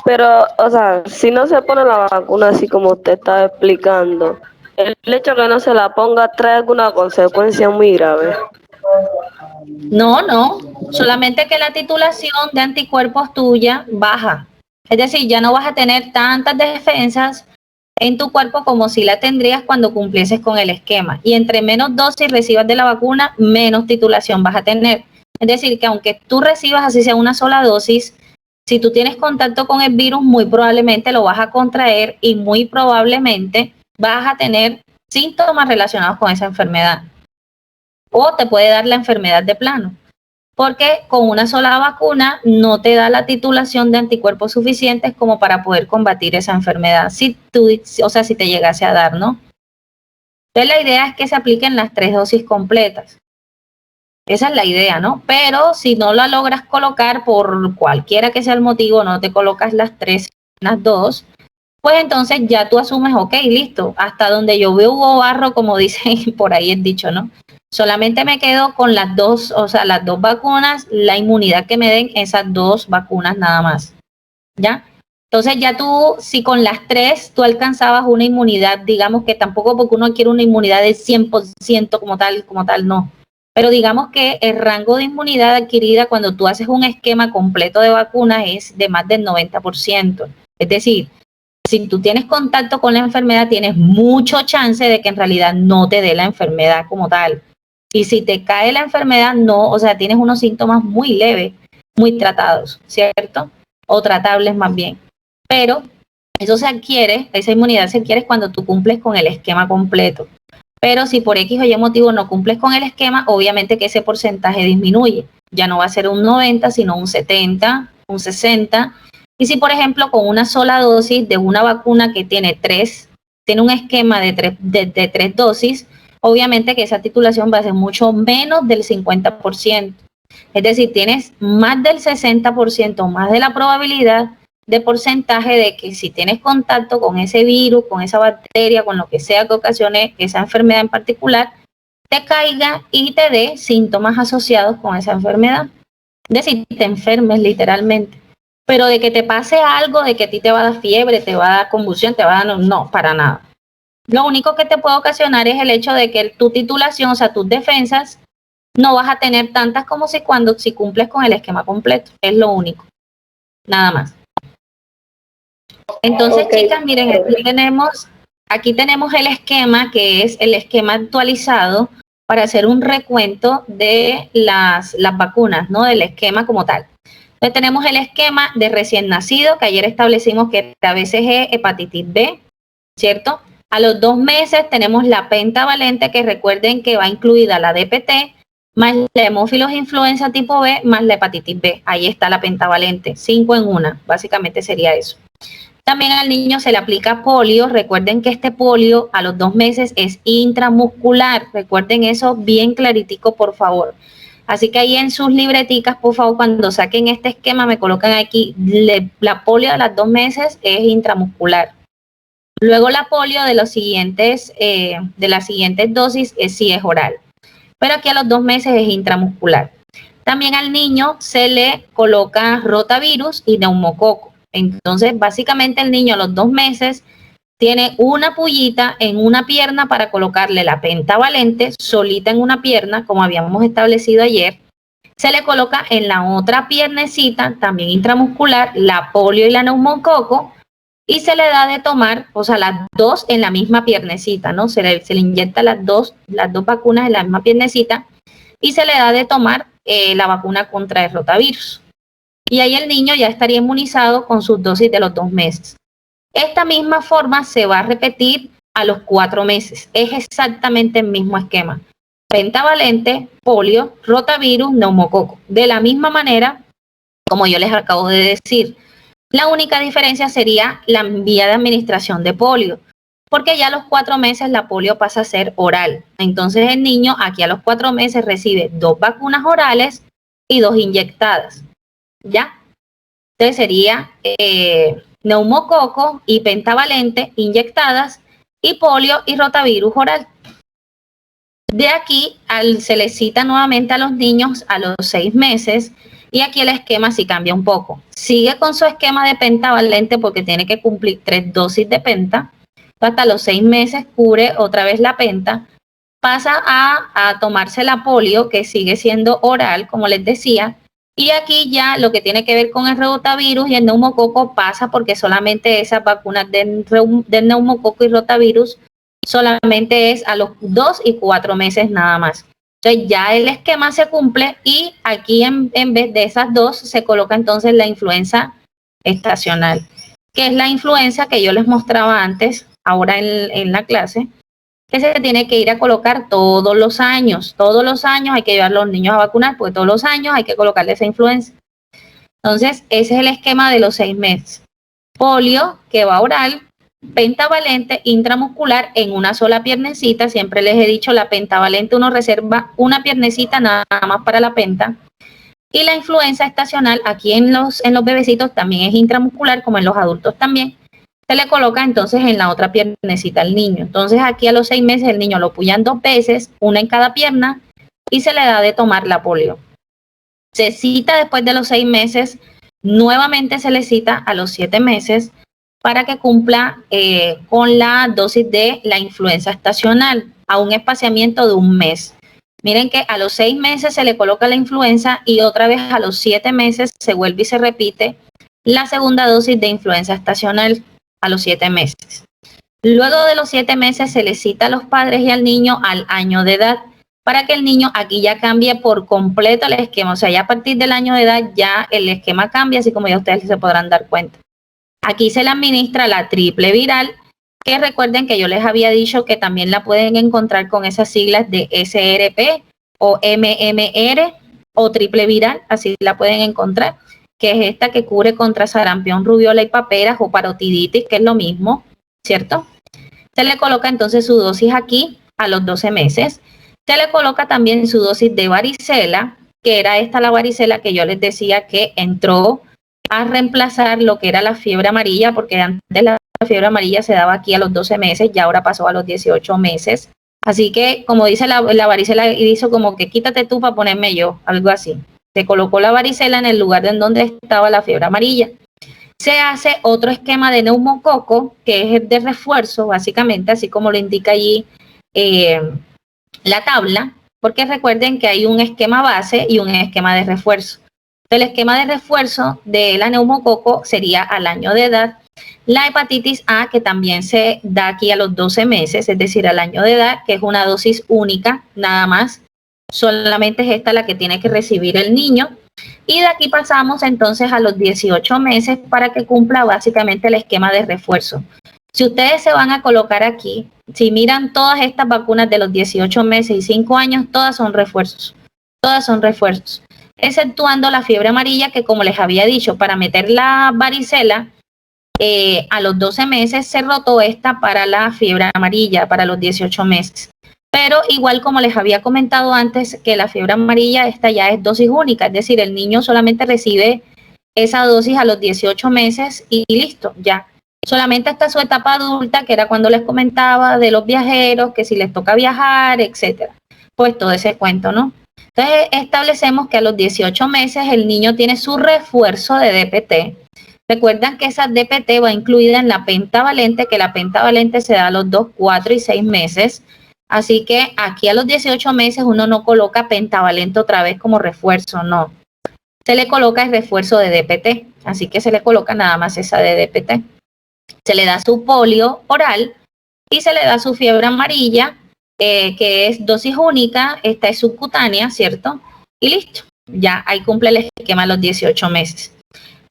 pero, o sea, si no se pone la vacuna así como usted está explicando, el hecho que no se la ponga trae alguna consecuencia muy grave. No, solamente que la titulación de anticuerpos tuya baja. Es decir, ya no vas a tener tantas defensas en tu cuerpo como si la tendrías cuando cumplieses con el esquema. Y entre menos dosis recibas de la vacuna, menos titulación vas a tener. Es decir, que aunque tú recibas así sea una sola dosis, si tú tienes contacto con el virus, muy probablemente lo vas a contraer y muy probablemente vas a tener síntomas relacionados con esa enfermedad. O te puede dar la enfermedad de plano, porque con una sola vacuna no te da la titulación de anticuerpos suficientes como para poder combatir esa enfermedad, si te llegase a dar, ¿no? Entonces la idea es que se apliquen las 3 dosis completas. Esa es la idea, ¿no? Pero si no la logras colocar por cualquiera que sea el motivo, no te colocas las 3, las 2, pues entonces ya tú asumes, ok, listo, hasta donde yo veo hubo barro, como dicen por ahí el dicho, ¿no? Solamente me quedo con las 2, o sea, las 2 vacunas, la inmunidad que me den esas 2 vacunas nada más, ¿ya? Entonces ya tú, si con las 3 tú alcanzabas una inmunidad, digamos que tampoco porque uno quiere una inmunidad del 100% como tal, no. Pero digamos que el rango de inmunidad adquirida cuando tú haces un esquema completo de vacunas es de más del 90%. Es decir, si tú tienes contacto con la enfermedad, tienes mucho chance de que en realidad no te dé la enfermedad como tal. Y si te cae la enfermedad, no, o sea, tienes unos síntomas muy leves, muy tratados, ¿cierto? O tratables más bien. Pero eso se adquiere, esa inmunidad se adquiere cuando tú cumples con el esquema completo. pero si por X o Y motivo no cumples con el esquema, obviamente que ese porcentaje disminuye. Ya no va a ser un 90, sino un 70, un 60. Y si, por ejemplo, con una sola dosis de una vacuna que tiene un esquema de tres dosis, obviamente que esa titulación va a ser mucho menos del 50%. Es decir, tienes más del 60%, más de la probabilidad de porcentaje de que si tienes contacto con ese virus, con esa bacteria, con lo que sea que ocasione esa enfermedad en particular, te caiga y te dé síntomas asociados con esa enfermedad. Es decir, te enfermes literalmente. Pero de que te pase algo, de que a ti te va a dar fiebre, te va a dar convulsión, te va a dar... No, para nada. Lo único que te puede ocasionar es el hecho de que tu titulación, o sea, tus defensas, no vas a tener tantas como si cumples con el esquema completo. Es lo único. Nada más. Entonces, chicas, miren, aquí tenemos el esquema, que es el esquema actualizado para hacer un recuento de las vacunas, ¿no? Del esquema como tal. Entonces, tenemos el esquema de recién nacido, que ayer establecimos que era BCG, hepatitis B, ¿cierto? A los 2 meses tenemos la pentavalente, que recuerden que va incluida la DPT, más la hemófilos influenza tipo B, más la hepatitis B. Ahí está la pentavalente, 5 en 1, básicamente sería eso. También al niño se le aplica polio. Recuerden que este polio a los 2 meses es intramuscular. Recuerden eso bien claritico, por favor. Así que ahí en sus libreticas, por favor, cuando saquen este esquema, me colocan aquí, la polio a los 2 meses es intramuscular. Luego la polio de las siguientes dosis sí es oral. Pero aquí a los 2 meses es intramuscular. También al niño se le coloca rotavirus y neumococo. Entonces, básicamente el niño a los 2 meses tiene una pullita en una pierna para colocarle la pentavalente solita en una pierna, como habíamos establecido ayer. Se le coloca en la otra piernecita, también intramuscular, la polio y la neumococo, y se le da de tomar, o sea, las dos en la misma piernecita, ¿no? Se le inyecta las dos vacunas en la misma piernecita y se le da de tomar la vacuna contra el rotavirus. Y ahí el niño ya estaría inmunizado con sus dosis de los 2 meses. Esta misma forma se va a repetir a los 4 meses. Es exactamente el mismo esquema. Pentavalente, polio, rotavirus, neumococo. De la misma manera, como yo les acabo de decir. La única diferencia sería la vía de administración de polio, porque ya a los 4 meses la polio pasa a ser oral. Entonces el niño aquí a los 4 meses recibe 2 vacunas orales y 2 inyectadas. ¿Ya? Entonces sería neumococo y pentavalente inyectadas y polio y rotavirus oral. De aquí se les cita nuevamente a los niños a los 6 meses y aquí el esquema sí cambia un poco. Sigue con su esquema de pentavalente porque tiene que cumplir 3 dosis de penta. Hasta los 6 meses cubre otra vez la penta. Pasa a tomarse la polio, que sigue siendo oral, como les decía. Y aquí ya lo que tiene que ver con el rotavirus y el neumococo pasa porque solamente esas vacunas del neumococo y rotavirus solamente es a los 2 y 4 meses nada más. Entonces ya el esquema se cumple y aquí en vez de esas 2 se coloca entonces la influenza estacional, que es la influenza que yo les mostraba antes, ahora en la clase, que se tiene que ir a colocar todos los años. Todos los años hay que llevar a los niños a vacunar, porque todos los años hay que colocarle esa influenza. Entonces, ese es el esquema de los 6 meses. Polio, que va oral, pentavalente, intramuscular, en una sola piernecita. Siempre les he dicho, la pentavalente uno reserva una piernecita nada más para la penta. Y la influenza estacional, aquí en los bebecitos también es intramuscular, como en los adultos también. Se le coloca entonces en la otra piernecita al niño. Entonces aquí a los 6 meses el niño lo pullan 2 veces, una en cada pierna, y se le da de tomar la polio. Se cita después de los 6 meses, nuevamente se le cita a los 7 meses para que cumpla con la dosis de la influenza estacional a un espaciamiento de 1 mes. Miren que a los 6 meses se le coloca la influenza y otra vez a los 7 meses se vuelve y se repite la segunda dosis de influenza estacional a los 7 meses. Luego de los 7 meses se le cita a los padres y al niño al año de edad para que el niño aquí ya cambie por completo el esquema. O sea, ya a partir del año de edad ya el esquema cambia, así como ya ustedes se podrán dar cuenta. Aquí se le administra la triple viral que recuerden que yo les había dicho que también la pueden encontrar con esas siglas de SRP o MMR o triple viral, así la pueden encontrar, que es esta que cubre contra sarampión, rubiola y paperas o parotiditis, que es lo mismo, ¿cierto? Se le coloca entonces su dosis aquí a los 12 meses. Se le coloca también su dosis de varicela, que era esta la varicela que yo les decía que entró a reemplazar lo que era la fiebre amarilla, porque antes la fiebre amarilla se daba aquí a los 12 meses, ya ahora pasó a los 18 meses. Así que, como dice la varicela, hizo como que quítate tú para ponerme yo, algo así. Se colocó la varicela en el lugar en donde estaba la fiebre amarilla. Se hace otro esquema de neumococo, que es el de refuerzo, básicamente, así como lo indica allí la tabla, porque recuerden que hay un esquema base y un esquema de refuerzo. El esquema de refuerzo de la neumococo sería al año de edad. La hepatitis A, que también se da aquí a los 12 meses, es decir, al año de edad, que es una dosis única, nada más. Solamente es esta la que tiene que recibir el niño. Y de aquí pasamos entonces a los 18 meses para que cumpla básicamente el esquema de refuerzo. Si ustedes se van a colocar aquí, si miran todas estas vacunas de los 18 meses y 5 años, todas son refuerzos. Todas son refuerzos. Exceptuando la fiebre amarilla, que como les había dicho, para meter la varicela, a los 12 meses se rotó esta para la fiebre amarilla, para los 18 meses. Pero igual como les había comentado antes, que la fiebre amarilla esta ya es dosis única, es decir, el niño solamente recibe esa dosis a los 18 meses y listo, ya. Solamente hasta su etapa adulta, que era cuando les comentaba de los viajeros, que si les toca viajar, etcétera. Pues todo ese cuento, ¿no? Entonces establecemos que a los 18 meses el niño tiene su refuerzo de DPT. Recuerdan que esa DPT va incluida en la pentavalente, que la pentavalente se da a los 2, 4 y 6 meses. Así que aquí a los 18 meses uno no coloca pentavalente otra vez como refuerzo, no. Se le coloca el refuerzo de DPT, así que se le coloca nada más esa de DPT. Se le da su polio oral y se le da su fiebre amarilla, que es dosis única, esta es subcutánea, ¿cierto? Y listo, ya ahí cumple el esquema a los 18 meses.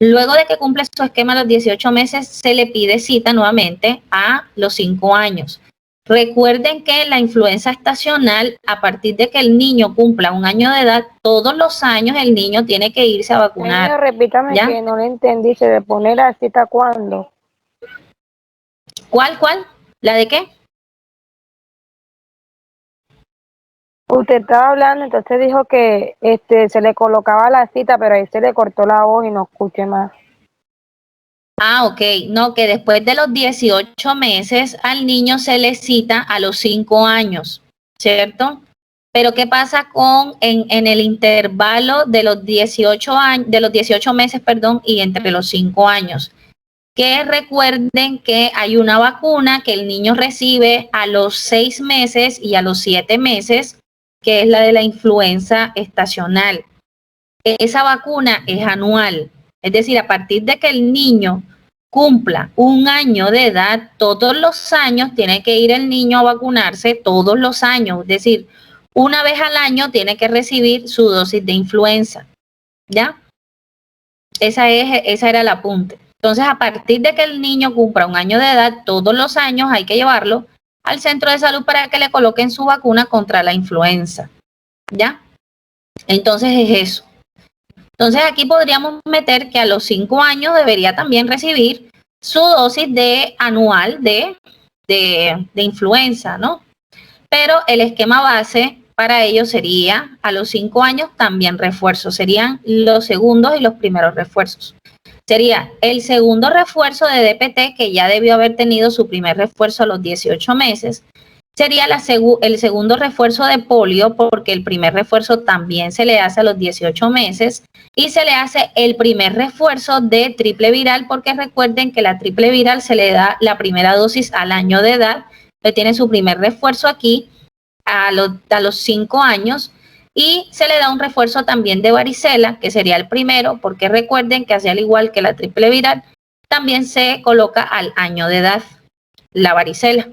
Luego de que cumple su esquema a los 18 meses, se le pide cita nuevamente a los 5 años. Recuerden que la influenza estacional, a partir de que el niño cumpla 1 año de edad, todos los años el niño tiene que irse a vacunar. Señor, repítame ¿Ya? que no le entendí, ¿se de poner la cita cuándo? ¿Cuál? ¿La de qué? Usted estaba hablando, entonces dijo que se le colocaba la cita, pero ahí se le cortó la voz y no escuché más. Ah, ok. No, que después de los 18 meses al niño se le cita a los 5 años, ¿cierto? Pero ¿qué pasa en el intervalo de los 18 años, de los 18 meses, perdón, y entre los 5 años? Que recuerden que hay una vacuna que el niño recibe a los 6 meses y a los 7 meses, que es la de la influenza estacional. Esa vacuna es anual, es decir, a partir de que el niño cumpla 1 año de edad, todos los años tiene que ir el niño a vacunarse, todos los años, es decir, una vez al año tiene que recibir su dosis de influenza, ¿ya? Esa era el apunte. Entonces, a partir de que el niño cumpla 1 año de edad, todos los años hay que llevarlo al centro de salud para que le coloquen su vacuna contra la influenza, ¿ya? Entonces es eso. Entonces aquí podríamos meter que a los 5 años debería también recibir su dosis anual de influenza, ¿no? Pero el esquema base para ello sería a los 5 años también refuerzo, serían los segundos y los primeros refuerzos. Sería el segundo refuerzo de DPT, que ya debió haber tenido su primer refuerzo a los 18 meses. Sería el segundo refuerzo de polio, porque el primer refuerzo también se le hace a los 18 meses. Y se le hace el primer refuerzo de triple viral, porque recuerden que la triple viral se le da la primera dosis al año de edad. Entonces tiene su primer refuerzo aquí a los 5 años. Y se le da un refuerzo también de varicela, que sería el primero, porque recuerden que así al igual que la triple viral, también se coloca al año de edad la varicela.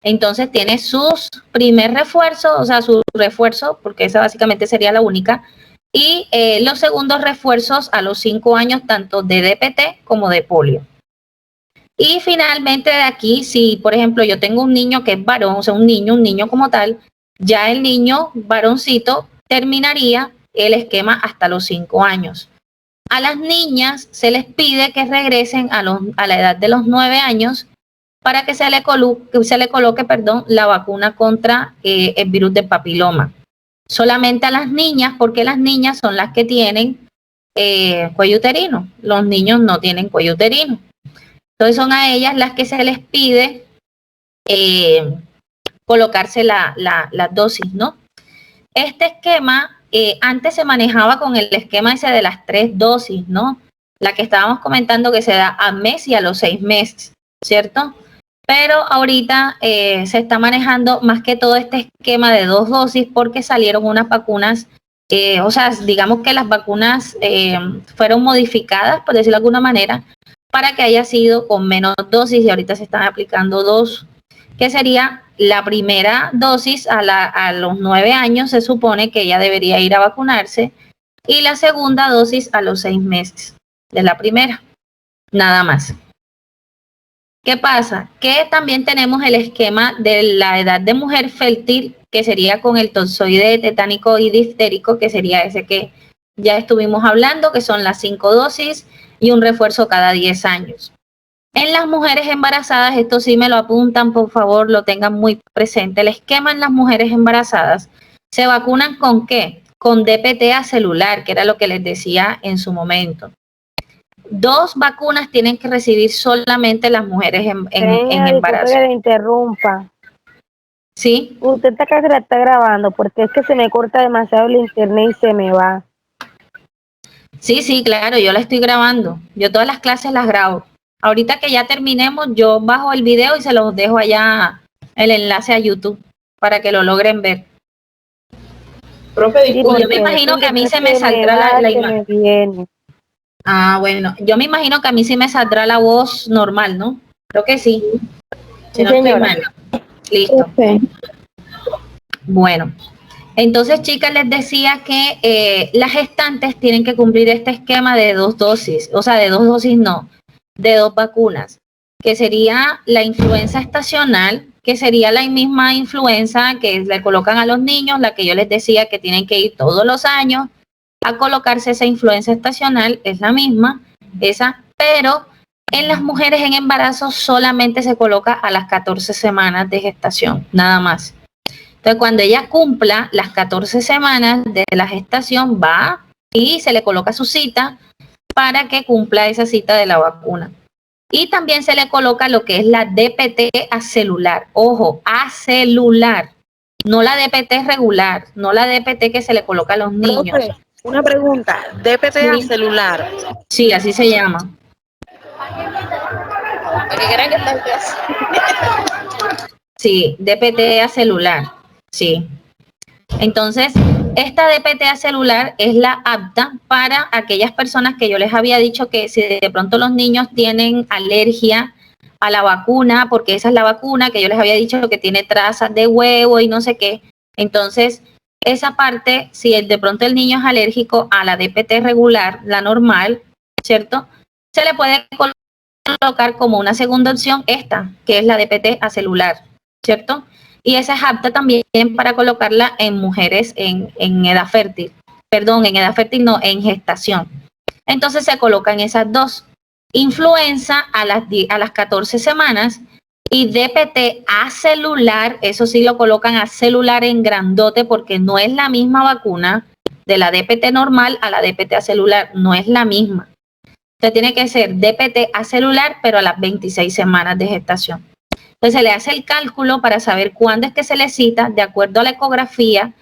Entonces tiene sus primer refuerzo, o sea, su refuerzo, porque esa básicamente sería la única, y los segundos refuerzos a los 5 años, tanto de DPT como de polio. Y finalmente de aquí, si por ejemplo yo tengo un niño que es varón, o sea, un niño como tal, ya el niño varoncito terminaría el esquema hasta los 5 años. A las niñas se les pide que regresen a la edad de los 9 años para que se le coloque, la vacuna contra el virus del papiloma. Solamente a las niñas, porque las niñas son las que tienen cuello uterino. Los niños no tienen cuello uterino. Entonces son a ellas las que se les pide colocarse la dosis, ¿no? Este esquema antes se manejaba con el esquema ese de las 3 dosis, ¿no? La que estábamos comentando que se da al mes y a los 6 meses, ¿cierto? Pero ahorita se está manejando más que todo este esquema de 2 dosis porque salieron unas vacunas, o sea, digamos que las vacunas fueron modificadas, por decirlo de alguna manera, para que haya sido con menos dosis y ahorita se están aplicando 2, que sería la primera dosis a los 9 años, se supone que ella debería ir a vacunarse, y la segunda dosis a los 6 meses de la primera, nada más. ¿Qué pasa? Que también tenemos el esquema de la edad de mujer fértil, que sería con el tozoide tetánico y diftérico, que sería ese que ya estuvimos hablando, que son las 5 dosis y un refuerzo cada 10 años. En las mujeres embarazadas, esto sí me lo apuntan, por favor, lo tengan muy presente. El esquema en las mujeres embarazadas se vacunan ¿con qué? Con DPT acelular, que era lo que les decía en su momento. 2 vacunas tienen que recibir solamente las mujeres en embarazo. Que le interrumpa. ¿Sí? Usted acá se la está grabando porque es que se me corta demasiado el internet y se me va. Sí, claro, yo la estoy grabando. Yo todas las clases las grabo. Ahorita que ya terminemos, yo bajo el video y se los dejo allá el enlace a YouTube para que lo logren ver. Profe, disculpe. Yo me imagino que a mí se me saldrá la imagen. Ah, bueno, yo me imagino que a mí sí me saldrá la voz normal, ¿no? Creo que sí. Si no estoy mal. Listo. Okay. Bueno, entonces, chicas, les decía que las gestantes tienen que cumplir este esquema de 2 dosis, o sea, de 2 dosis no, de 2 vacunas, que sería la influenza estacional, que sería la misma influenza que le colocan a los niños, la que yo les decía que tienen que ir todos los años a colocarse esa influenza estacional, es la misma, esa, pero en las mujeres en embarazo solamente se coloca a las 14 semanas de gestación, nada más. Entonces, cuando ella cumpla las 14 semanas de la gestación, va y se le coloca su cita para que cumpla esa cita de la vacuna. Y también se le coloca lo que es la DPT acelular. Ojo, acelular, no la DPT regular, no la DPT que se le coloca a los niños. Profe, una pregunta, DPT acelular. Sí, así se llama. Sí, DPT acelular. Sí. Entonces, esta DPT acelular es la apta para aquellas personas que yo les había dicho que si de pronto los niños tienen alergia a la vacuna, porque esa es la vacuna que yo les había dicho que tiene trazas de huevo y no sé qué. Entonces, esa parte, si de pronto el niño es alérgico a la DPT regular, la normal, ¿cierto? Se le puede colocar como una segunda opción esta, que es la DPT acelular, ¿cierto? Y esa es apta también para colocarla en mujeres en edad fértil. Perdón, en edad fértil no, en gestación. Entonces se colocan esas 2. Influenza a las 14 semanas y DPT acelular, eso sí lo colocan a celular en grandote porque no es la misma vacuna de la DPT normal a la DPT acelular, no es la misma. Entonces tiene que ser DPT acelular, pero a las 26 semanas de gestación. Entonces se le hace el cálculo para saber cuándo es que se le cita, de acuerdo a la ecografía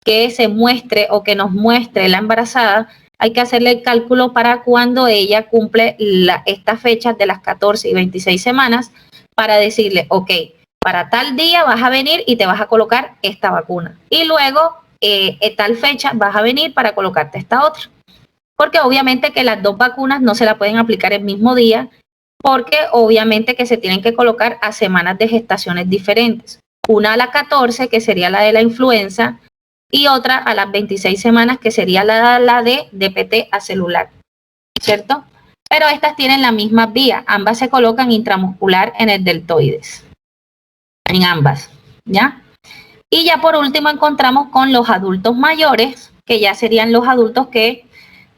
que se muestre o que nos muestre la embarazada, hay que hacerle el cálculo para cuando ella cumple estas fechas de las 14 y 26 semanas para decirle, ok, para tal día vas a venir y te vas a colocar esta vacuna. Y luego, tal fecha vas a venir para colocarte esta otra. Porque obviamente que las 2 vacunas no se la pueden aplicar el mismo día, porque obviamente que se tienen que colocar a semanas de gestaciones diferentes. Una a las 14, que sería la de la influenza, y otra a las 26 semanas, que sería la de DPT acelular, ¿cierto? pero estas tienen la misma vía, ambas se colocan intramuscular en el deltoides, en ambas, ¿ya? Y ya por último encontramos con los adultos mayores, que ya serían los adultos que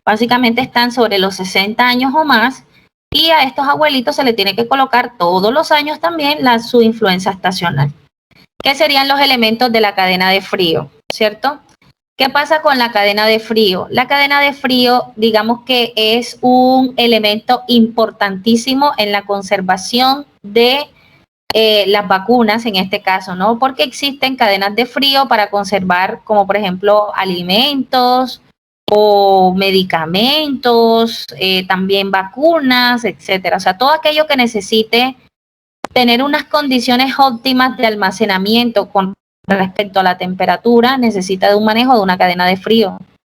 básicamente están sobre los 60 años o más, y a estos abuelitos se le tiene que colocar todos los años también su influenza estacional, que serían los elementos de la cadena de frío, ¿cierto? ¿Qué pasa con la cadena de frío? La cadena de frío, digamos que es un elemento importantísimo en la conservación de las vacunas en este caso, ¿no? Porque existen cadenas de frío para conservar, como por ejemplo, alimentos o medicamentos, también vacunas, etcétera. O sea, todo aquello que necesite tener unas condiciones óptimas de almacenamiento con respecto a la temperatura, necesita de un manejo de una cadena de frío,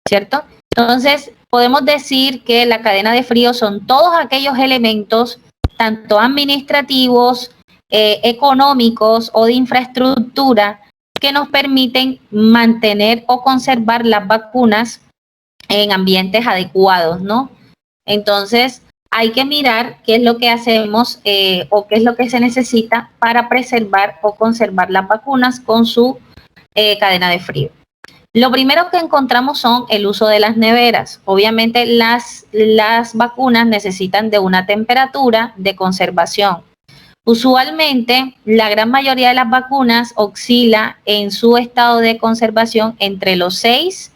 ¿cierto? Entonces, podemos decir que la cadena de frío son todos aquellos elementos, tanto administrativos, económicos o de infraestructura, que nos permiten mantener o conservar las vacunas en ambientes adecuados, ¿no? Entonces, hay que mirar qué es lo que hacemos o qué es lo que se necesita para preservar o conservar las vacunas con su cadena de frío. Lo primero que encontramos son el uso de las neveras. Obviamente las vacunas necesitan de una temperatura de conservación. Usualmente, la gran mayoría de las vacunas oscila en su estado de conservación entre los 6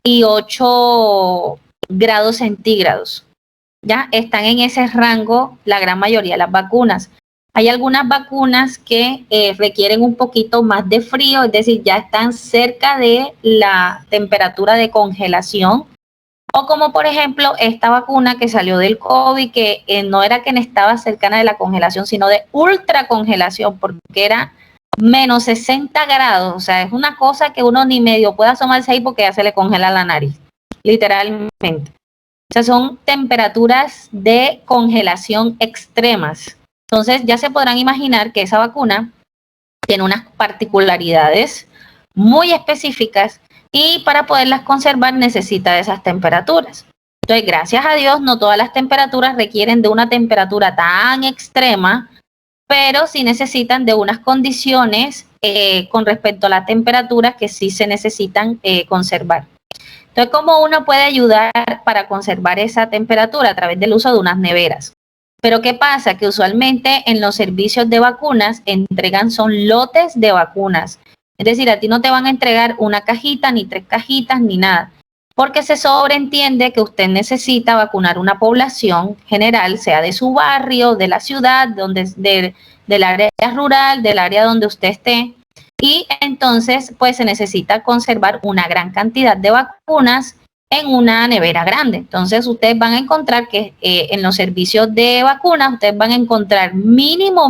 y 8 grados centígrados. Ya están en ese rango la gran mayoría de las vacunas. Hay algunas vacunas que requieren un poquito más de frío, es decir, ya están cerca de la temperatura de congelación. O como por ejemplo esta vacuna que salió del COVID, que no era que estaba cercana de la congelación, sino de ultra congelación, porque era menos 60 grados. O sea, es una cosa que uno ni medio puede asomarse ahí porque ya se le congela la nariz, literalmente. O sea, son temperaturas de congelación extremas. Entonces, ya se podrán imaginar que esa vacuna tiene unas particularidades muy específicas y para poderlas conservar necesita de esas temperaturas. Entonces, gracias a Dios, no todas las temperaturas requieren de una temperatura tan extrema, pero sí necesitan de unas condiciones con respecto a la temperatura que sí se necesitan conservar. Entonces, ¿cómo uno puede ayudar para conservar esa temperatura? A través del uso de unas neveras. Pero ¿qué pasa? Que usualmente en los servicios de vacunas entregan son lotes de vacunas. Es decir, a ti no te van a entregar una cajita, ni 3 cajitas, ni nada. Porque se sobreentiende que usted necesita vacunar una población general, sea de su barrio, de la ciudad, del área rural, del área donde usted esté. Y entonces, pues se necesita conservar una gran cantidad de vacunas en una nevera grande. Entonces, ustedes van a encontrar que en los servicios de vacunas, ustedes van a encontrar mínimo,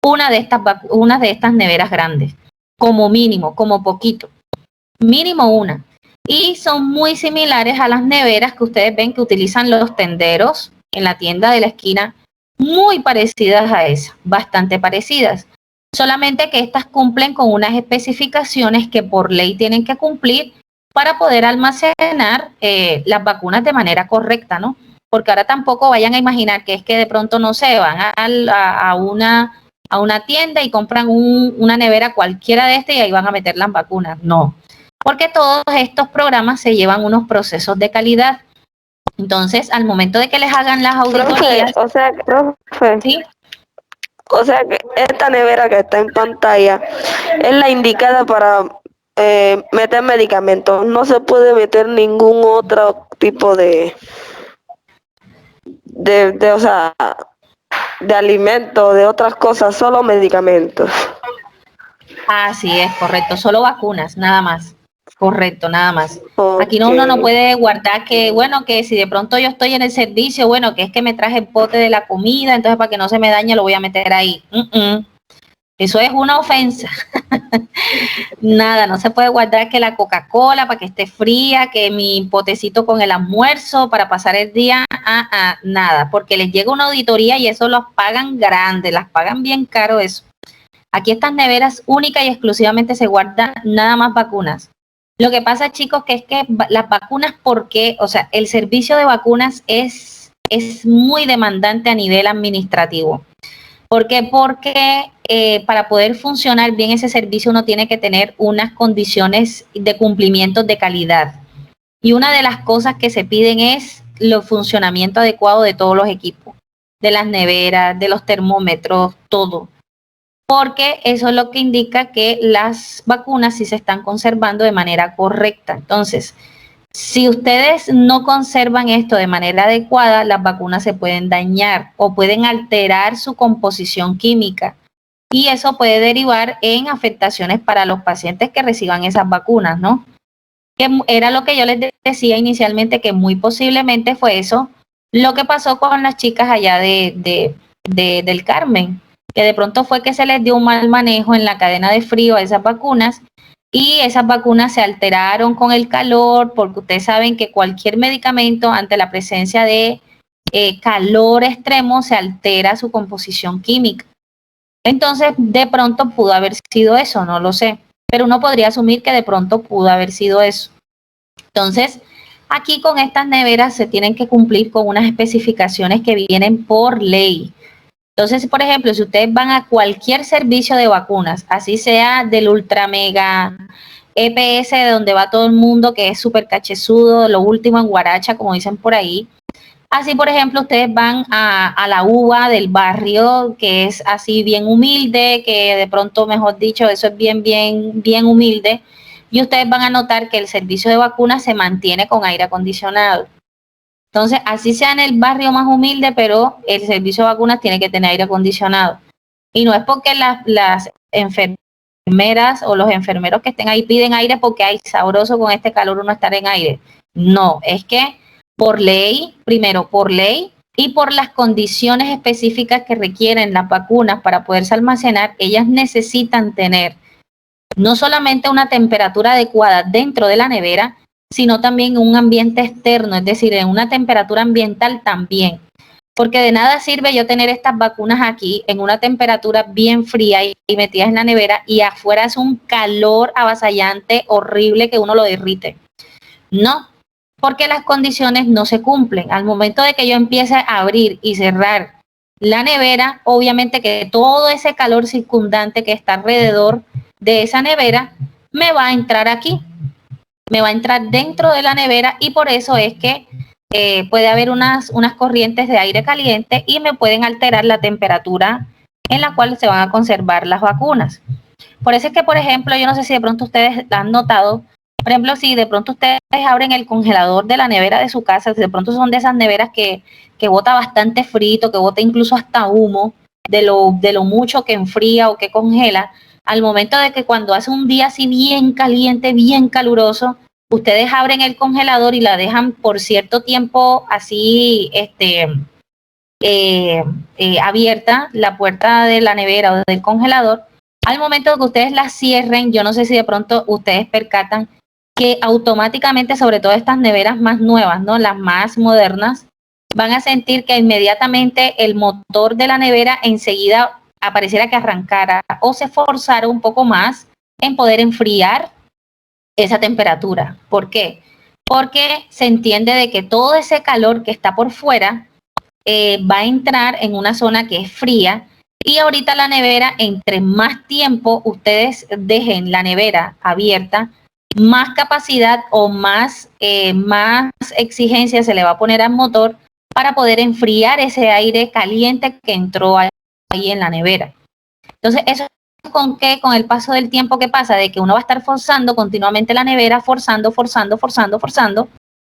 una de estas neveras grandes. Como mínimo, como poquito. Mínimo una. Y son muy similares a las neveras que ustedes ven que utilizan los tenderos en la tienda de la esquina. Muy parecidas a esas, bastante parecidas. Solamente que estas cumplen con unas especificaciones que por ley tienen que cumplir para poder almacenar las vacunas de manera correcta, ¿no? Porque ahora tampoco vayan a imaginar que es que de pronto no se van a una tienda y compran una nevera cualquiera de estas y ahí van a meter las vacunas. No, porque todos estos programas se llevan unos procesos de calidad. Entonces, al momento de que les hagan las auditorías... Profe, ¿sí? O sea que esta nevera que está en pantalla es la indicada para meter medicamentos. No se puede meter ningún otro tipo de alimento, de otras cosas, solo medicamentos. Así es, correcto. Solo vacunas, nada más. Correcto, nada más. Okay. Aquí uno no puede guardar que, bueno, que si de pronto yo estoy en el servicio, bueno, que es que me traje el pote de la comida, entonces para que no se me dañe lo voy a meter ahí. Eso es una ofensa. Nada, no se puede guardar que la Coca-Cola para que esté fría, que mi potecito con el almuerzo para pasar el día, nada, porque les llega una auditoría y eso los pagan grande, las pagan bien caro eso. Aquí estas neveras únicas y exclusivamente se guardan nada más vacunas. Lo que pasa, chicos, que es que las vacunas, porque, o sea, el servicio de vacunas es muy demandante a nivel administrativo. ¿Por qué? Porque para poder funcionar bien ese servicio uno tiene que tener unas condiciones de cumplimiento de calidad. Y una de las cosas que se piden es el funcionamiento adecuado de todos los equipos, de las neveras, de los termómetros, todo. Porque eso es lo que indica que las vacunas sí se están conservando de manera correcta. Entonces, si ustedes no conservan esto de manera adecuada, las vacunas se pueden dañar o pueden alterar su composición química. Y eso puede derivar en afectaciones para los pacientes que reciban esas vacunas, ¿no? Que era lo que yo les decía inicialmente, que muy posiblemente fue eso lo que pasó con las chicas allá del Carmen, que de pronto fue que se les dio un mal manejo en la cadena de frío a esas vacunas y esas vacunas se alteraron con el calor, porque ustedes saben que cualquier medicamento ante la presencia de calor extremo se altera su composición química. Entonces, de pronto pudo haber sido eso, no lo sé, pero uno podría asumir que de pronto pudo haber sido eso. Entonces, aquí con estas neveras se tienen que cumplir con unas especificaciones que vienen por ley. Entonces, por ejemplo, si ustedes van a cualquier servicio de vacunas, así sea del ultra mega EPS, de donde va todo el mundo, que es súper cachezudo, lo último en guaracha, como dicen por ahí. Así, por ejemplo, ustedes van a la uva del barrio, que es así bien humilde, que de pronto, mejor dicho, eso es bien humilde, y ustedes van a notar que el servicio de vacunas se mantiene con aire acondicionado. Entonces, así sea en el barrio más humilde, pero el servicio de vacunas tiene que tener aire acondicionado. Y no es porque las enfermeras o los enfermeros que estén ahí piden aire porque hay sabroso con este calor uno estar en aire. No, es que por ley, primero por ley y por las condiciones específicas que requieren las vacunas para poderse almacenar, ellas necesitan tener no solamente una temperatura adecuada dentro de la nevera, sino también un ambiente externo, es decir, en una temperatura ambiental también. Porque de nada sirve yo tener estas vacunas aquí en una temperatura bien fría y metidas en la nevera y afuera es un calor avasallante, horrible, que uno lo derrite. No, porque las condiciones no se cumplen. Al momento de que yo empiece a abrir y cerrar la nevera, obviamente que todo ese calor circundante que está alrededor de esa nevera me va a entrar aquí, me va a entrar dentro de la nevera y por eso es que puede haber unas corrientes de aire caliente y me pueden alterar la temperatura en la cual se van a conservar las vacunas. Por eso es que, por ejemplo, yo no sé si de pronto ustedes han notado, por ejemplo, si de pronto ustedes abren el congelador de la nevera de su casa, si de pronto son de esas neveras que bota bastante frito, que bota incluso hasta humo, de lo mucho que enfría o que congela, al momento de que cuando hace un día así bien caliente, bien caluroso, ustedes abren el congelador y la dejan por cierto tiempo así, abierta, la puerta de la nevera o del congelador. Al momento de que ustedes la cierren, yo no sé si de pronto ustedes percatan que automáticamente, sobre todo estas neveras más nuevas, ¿no? Las más modernas, van a sentir que inmediatamente el motor de la nevera enseguida apareciera que arrancara o se forzara un poco más en poder enfriar esa temperatura. ¿Por qué? Porque se entiende de que todo ese calor que está por fuera va a entrar en una zona que es fría y ahorita la nevera, entre más tiempo ustedes dejen la nevera abierta, más capacidad o más exigencia se le va a poner al motor para poder enfriar ese aire caliente que entró ahí en la nevera. Entonces, eso con qué, con el paso del tiempo que pasa, de que uno va a estar forzando continuamente la nevera, forzando,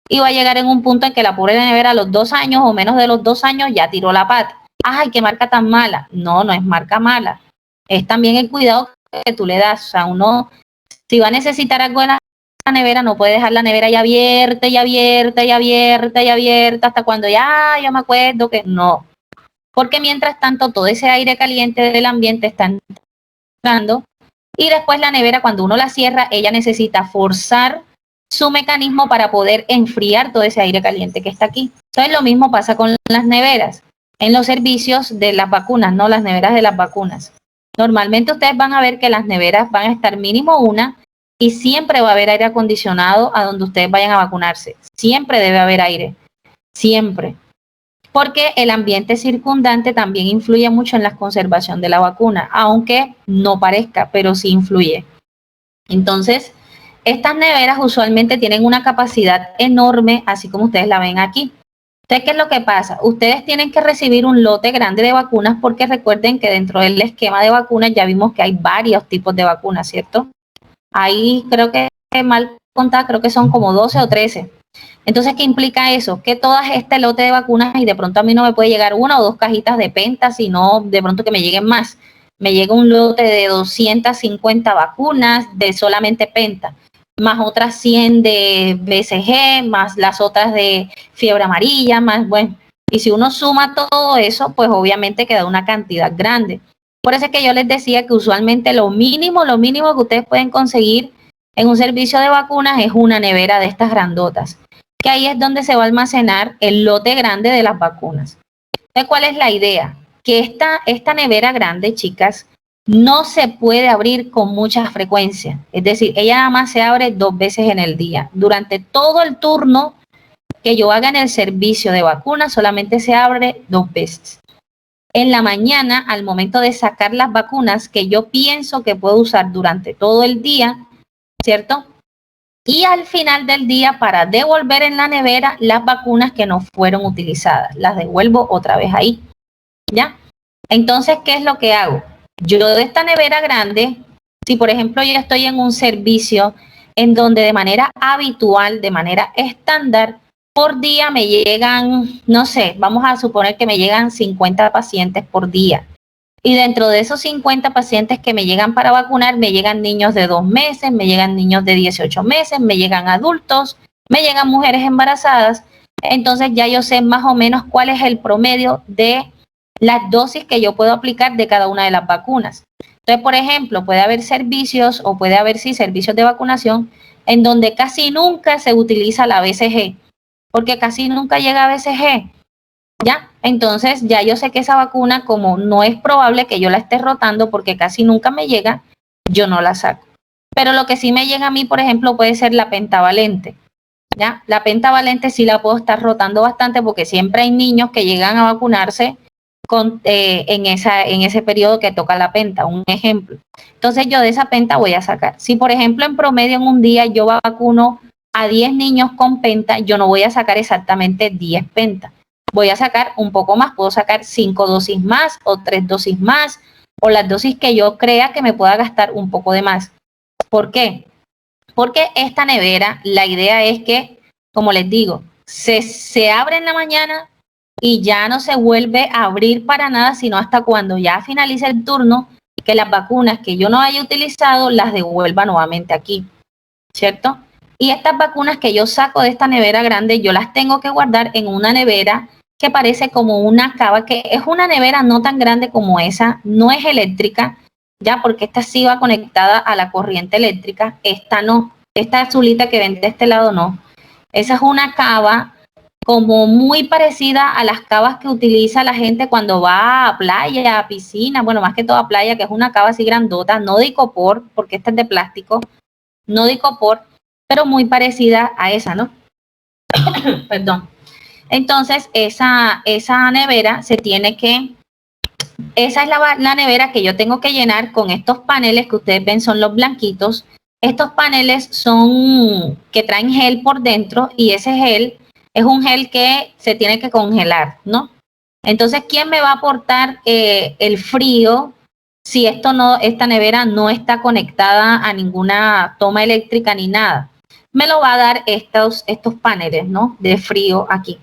y va a llegar en un punto en que la pobre nevera a los 2 años o menos de los 2 años ya tiró la pata. ¡Ay, qué marca tan mala! No, no es marca mala. Es también el cuidado que tú le das. O sea, uno, si va a necesitar algo en la nevera, no puede dejar la nevera ya abierta, hasta cuando ya me acuerdo que no. Porque mientras tanto, todo ese aire caliente del ambiente está entrando y después la nevera, cuando uno la cierra, ella necesita forzar su mecanismo para poder enfriar todo ese aire caliente que está aquí. Entonces, lo mismo pasa con las neveras. En los servicios de las vacunas, no las neveras de las vacunas. Normalmente ustedes van a ver que las neveras van a estar mínimo una y siempre va a haber aire acondicionado a donde ustedes vayan a vacunarse. Siempre debe haber aire, siempre. Porque el ambiente circundante también influye mucho en la conservación de la vacuna, aunque no parezca, pero sí influye. Entonces, estas neveras usualmente tienen una capacidad enorme, así como ustedes la ven aquí. Entonces, ¿qué es lo que pasa? Ustedes tienen que recibir un lote grande de vacunas porque recuerden que dentro del esquema de vacunas ya vimos que hay varios tipos de vacunas, ¿cierto? Ahí creo que mal contada, creo que son como 12 o 13. Entonces, ¿qué implica eso? Que todas este lote de vacunas y de pronto a mí no me puede llegar una o dos cajitas de penta, sino de pronto que me lleguen más. Me llega un lote de 250 vacunas de solamente penta, más otras 100 de BCG, más las otras de fiebre amarilla, más bueno. Y si uno suma todo eso, pues obviamente queda una cantidad grande. Por eso es que yo les decía que usualmente lo mínimo que ustedes pueden conseguir en un servicio de vacunas es una nevera de estas grandotas, que ahí es donde se va a almacenar el lote grande de las vacunas. Entonces, ¿cuál es la idea? Que esta nevera grande, chicas, no se puede abrir con mucha frecuencia. Es decir, ella nada más se abre 2 veces en el día. Durante todo el turno que yo haga en el servicio de vacunas, solamente se abre 2 veces. En la mañana, al momento de sacar las vacunas que yo pienso que puedo usar durante todo el día, ¿cierto? Y al final del día para devolver en la nevera las vacunas que no fueron utilizadas. Las devuelvo otra vez ahí, ¿ya? Entonces, ¿qué es lo que hago? Yo de esta nevera grande, si por ejemplo yo estoy en un servicio en donde de manera habitual, de manera estándar, por día me llegan, no sé, vamos a suponer que me llegan 50 pacientes por día. Y dentro de esos 50 pacientes que me llegan para vacunar, me llegan niños de 2 meses, me llegan niños de 18 meses, me llegan adultos, me llegan mujeres embarazadas. Entonces ya yo sé más o menos cuál es el promedio de las dosis que yo puedo aplicar de cada una de las vacunas. Entonces, por ejemplo, puede haber servicios o puede haber, sí, servicios de vacunación en donde casi nunca se utiliza la BCG, porque casi nunca llega a BCG. ¿Ya? Entonces ya yo sé que esa vacuna, como no es probable que yo la esté rotando porque casi nunca me llega, yo no la saco. Pero lo que sí me llega a mí, por ejemplo, puede ser la pentavalente. ¿Ya? La pentavalente sí la puedo estar rotando bastante porque siempre hay niños que llegan a vacunarse en ese periodo que toca la penta, un ejemplo. Entonces yo de esa penta voy a sacar. Si por ejemplo en promedio en un día yo vacuno a 10 niños con penta, yo no voy a sacar exactamente 10 pentas. Voy a sacar un poco más, puedo sacar 5 dosis más o 3 dosis más o las dosis que yo crea que me pueda gastar un poco de más. ¿Por qué? Porque esta nevera, la idea es que, como les digo, se abre en la mañana y ya no se vuelve a abrir para nada, sino hasta cuando ya finalice el turno, que las vacunas que yo no haya utilizado las devuelva nuevamente aquí, ¿cierto? Y estas vacunas que yo saco de esta nevera grande, yo las tengo que guardar en una nevera que parece como una cava, que es una nevera no tan grande como esa, no es eléctrica, ya porque esta sí va conectada a la corriente eléctrica, esta no, esta azulita que ven de este lado no. Esa es una cava como muy parecida a las cavas que utiliza la gente cuando va a playa, a piscina, bueno, más que todo a playa, que es una cava así grandota, no de icopor, porque esta es de plástico, no de icopor, pero muy parecida a esa, ¿no? Perdón. Entonces, esa nevera se tiene que, esa es la nevera que yo tengo que llenar con estos paneles que ustedes ven son los blanquitos. Estos paneles son que traen gel por dentro y ese gel es un gel que se tiene que congelar, ¿no? Entonces, ¿quién me va a aportar el frío si esta nevera no está conectada a ninguna toma eléctrica ni nada? Me lo va a dar estos paneles, ¿no? De frío aquí.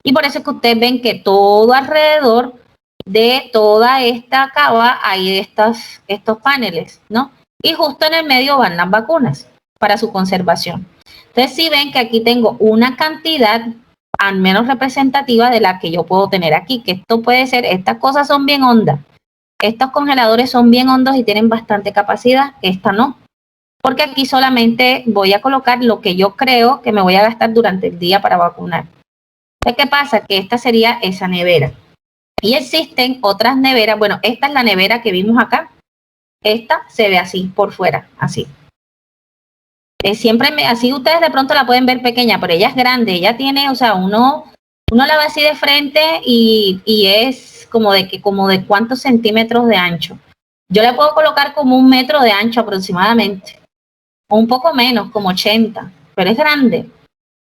Y por eso es que ustedes ven que todo alrededor de toda esta cava hay estos paneles, ¿no? Y justo en el medio van las vacunas para su conservación. Entonces, si ven que aquí tengo una cantidad al menos representativa de la que yo puedo tener aquí, que esto puede ser, estas cosas son bien hondas. Estos congeladores son bien hondos y tienen bastante capacidad, esta no. Porque aquí solamente voy a colocar lo que yo creo que me voy a gastar durante el día para vacunar. Entonces, ¿qué pasa? Que esta sería esa nevera. Y existen otras neveras, bueno, esta es la nevera que vimos acá. Esta se ve así, por fuera, así. Así ustedes de pronto la pueden ver pequeña, pero ella es grande, ella tiene, o sea, uno la ve así de frente y es como de cuántos centímetros de ancho. Yo le puedo colocar como 1 metro de ancho aproximadamente, o un poco menos, como 80, pero es grande,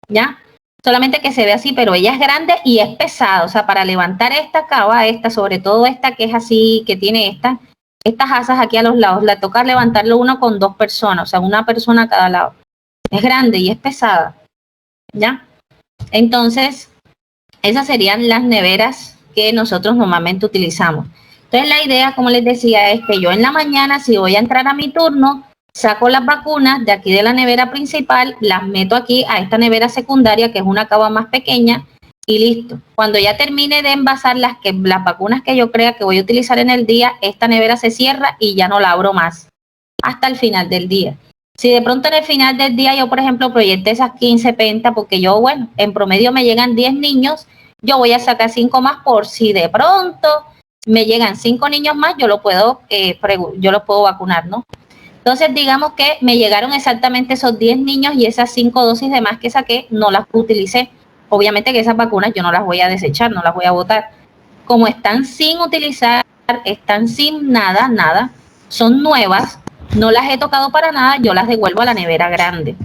¿ya? Solamente que se ve así, pero ella es grande y es pesada, o sea, para levantar esta cava, sobre todo esta que es así, que tiene estas asas aquí a los lados, le toca levantarlo uno con 2 personas, o sea, una persona a cada lado. Es grande y es pesada, ¿ya? Entonces, esas serían las neveras que nosotros normalmente utilizamos. Entonces, la idea, como les decía, es que yo en la mañana, si voy a entrar a mi turno, saco las vacunas de aquí de la nevera principal, las meto aquí a esta nevera secundaria, que es una cava más pequeña, y listo. Cuando ya termine de envasar las vacunas que yo crea que voy a utilizar en el día, esta nevera se cierra y ya no la abro más hasta el final del día. Si de pronto en el final del día yo, por ejemplo, proyecté esas 15 pentas, porque yo, bueno, en promedio me llegan 10 niños, yo voy a sacar 5 más por si de pronto me llegan 5 niños más, yo los puedo vacunar, ¿no? Entonces, digamos que me llegaron exactamente esos 10 niños y esas 5 dosis de más que saqué no las utilicé. Obviamente que esas vacunas yo no las voy a desechar, no las voy a botar. Como están sin utilizar, están sin nada, son nuevas, no las he tocado para nada, yo las devuelvo a la nevera grande.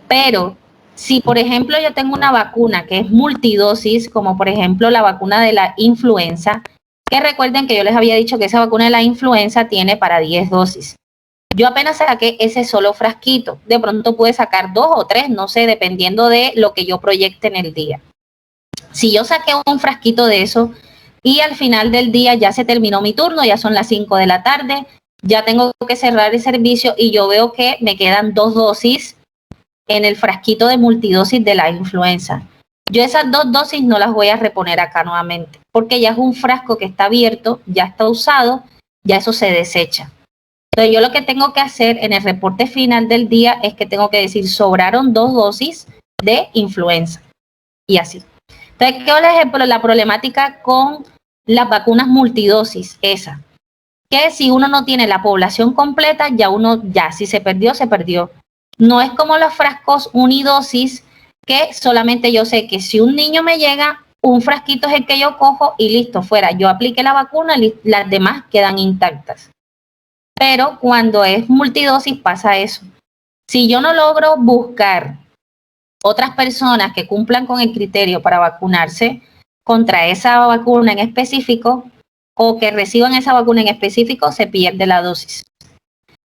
Pero si, por ejemplo, yo tengo una vacuna que es multidosis, como por ejemplo la vacuna de la influenza, que recuerden que yo les había dicho que esa vacuna de la influenza tiene para 10 dosis. Yo apenas saqué ese solo frasquito. De pronto pude sacar 2 o 3, no sé, dependiendo de lo que yo proyecte en el día. Si yo saqué un frasquito de eso y al final del día ya se terminó mi turno, ya son las 5 de la tarde, ya tengo que cerrar el servicio y yo veo que me quedan 2 dosis en el frasquito de multidosis de la influenza. Yo esas 2 dosis no las voy a reponer acá nuevamente, porque ya es un frasco que está abierto, ya está usado, ya eso se desecha. Entonces yo lo que tengo que hacer en el reporte final del día es que tengo que decir, sobraron 2 dosis de influenza. Y así. Entonces, ¿qué es la problemática con las vacunas multidosis? Esa. Que si uno no tiene la población completa, si se perdió, se perdió. No es como los frascos unidosis, que solamente yo sé que si un niño me llega, un frasquito es el que yo cojo y listo, fuera. Yo apliqué la vacuna, las demás quedan intactas. Pero cuando es multidosis pasa eso. Si yo no logro buscar otras personas que cumplan con el criterio para vacunarse contra esa vacuna en específico o que reciban esa vacuna en específico, se pierde la dosis.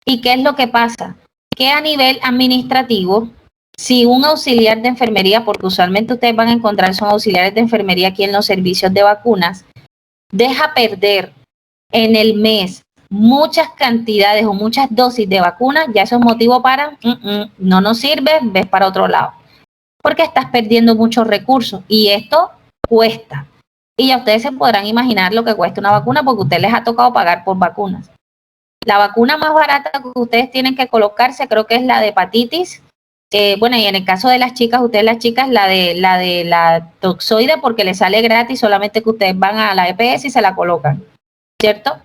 ¿Y qué es lo que pasa? Que a nivel administrativo, si un auxiliar de enfermería, porque usualmente ustedes van a encontrar son auxiliares de enfermería aquí en los servicios de vacunas, deja perder en el mes muchas cantidades o muchas dosis de vacunas, ya eso es motivo para no nos sirve, ves para otro lado. Porque estás perdiendo muchos recursos y esto cuesta. Y ya ustedes se podrán imaginar lo que cuesta una vacuna porque a ustedes les ha tocado pagar por vacunas. La vacuna más barata que ustedes tienen que colocarse creo que es la de hepatitis. Bueno, y en el caso de las chicas, la de la toxoide porque les sale gratis, solamente que ustedes van a la EPS y se la colocan, ¿cierto?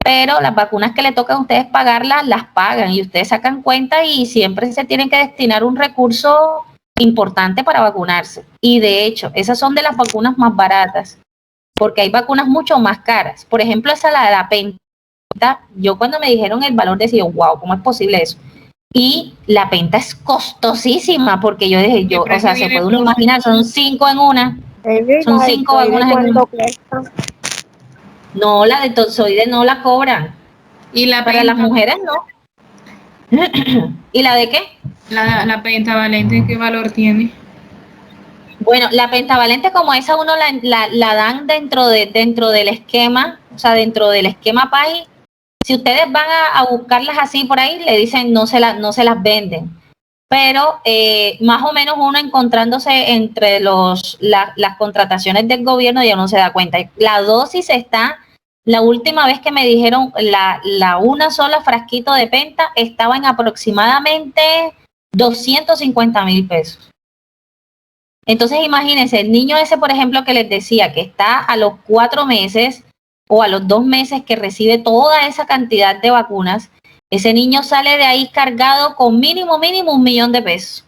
Pero las vacunas que le tocan a ustedes pagarlas, las pagan y ustedes sacan cuenta y siempre se tienen que destinar un recurso importante para vacunarse. Y de hecho, esas son de las vacunas más baratas, porque hay vacunas mucho más caras. Por ejemplo, esa la penta. Yo cuando me dijeron el valor decía, wow, ¿cómo es posible eso? Y la penta es costosísima, porque yo dije, o sea, se puede uno imaginar, son 5 en una. Son 5 vacunas en una. No, la de toxoide no la cobran. ¿Y la para las mujeres no? ¿Y la de qué? La pentavalente, ¿qué valor tiene? Bueno, la pentavalente como esa uno la dan dentro del esquema, o sea, dentro del esquema PAI. Si ustedes van a buscarlas así por ahí, le dicen no se las venden. Pero más o menos uno encontrándose entre las contrataciones del gobierno ya uno se da cuenta. La dosis está, la última vez que me dijeron la una sola frasquito de penta estaba en aproximadamente 250,000 pesos. Entonces imagínense, el niño ese, por ejemplo, que les decía que está a los 4 meses o a los 2 meses que recibe toda esa cantidad de vacunas, Ese niño sale de ahí cargado con mínimo $1.000.000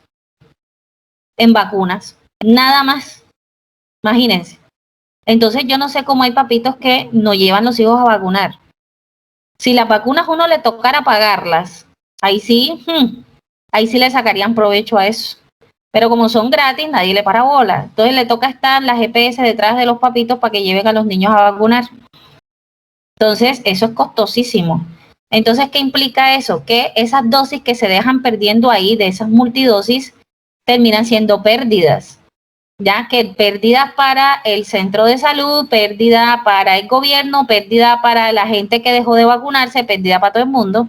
en vacunas, nada más, imagínense. Entonces yo no sé cómo hay papitos que no llevan los hijos a vacunar. Si las vacunas uno le tocara pagarlas, ahí sí le sacarían provecho a eso. Pero como son gratis, nadie le para bola. Entonces le toca estar la GPS detrás de los papitos para que lleven a los niños a vacunar. Entonces eso es costosísimo. Entonces, ¿qué implica eso? Que esas dosis que se dejan perdiendo ahí, de esas multidosis, terminan siendo pérdidas. Ya que pérdidas para el centro de salud, pérdida para el gobierno, pérdida para la gente que dejó de vacunarse, pérdida para todo el mundo.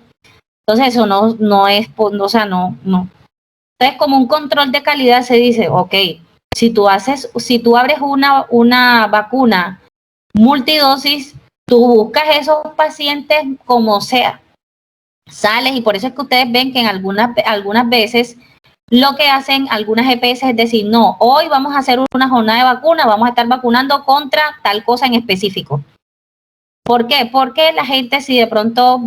Entonces eso no es, o sea, no. Entonces, como un control de calidad se dice, ok, si tú abres una vacuna multidosis, tú buscas esos pacientes como sea, sales, y por eso es que ustedes ven que en algunas veces lo que hacen algunas EPS es decir, no, hoy vamos a hacer una jornada de vacuna, vamos a estar vacunando contra tal cosa en específico. ¿Por qué? Porque la gente, si de pronto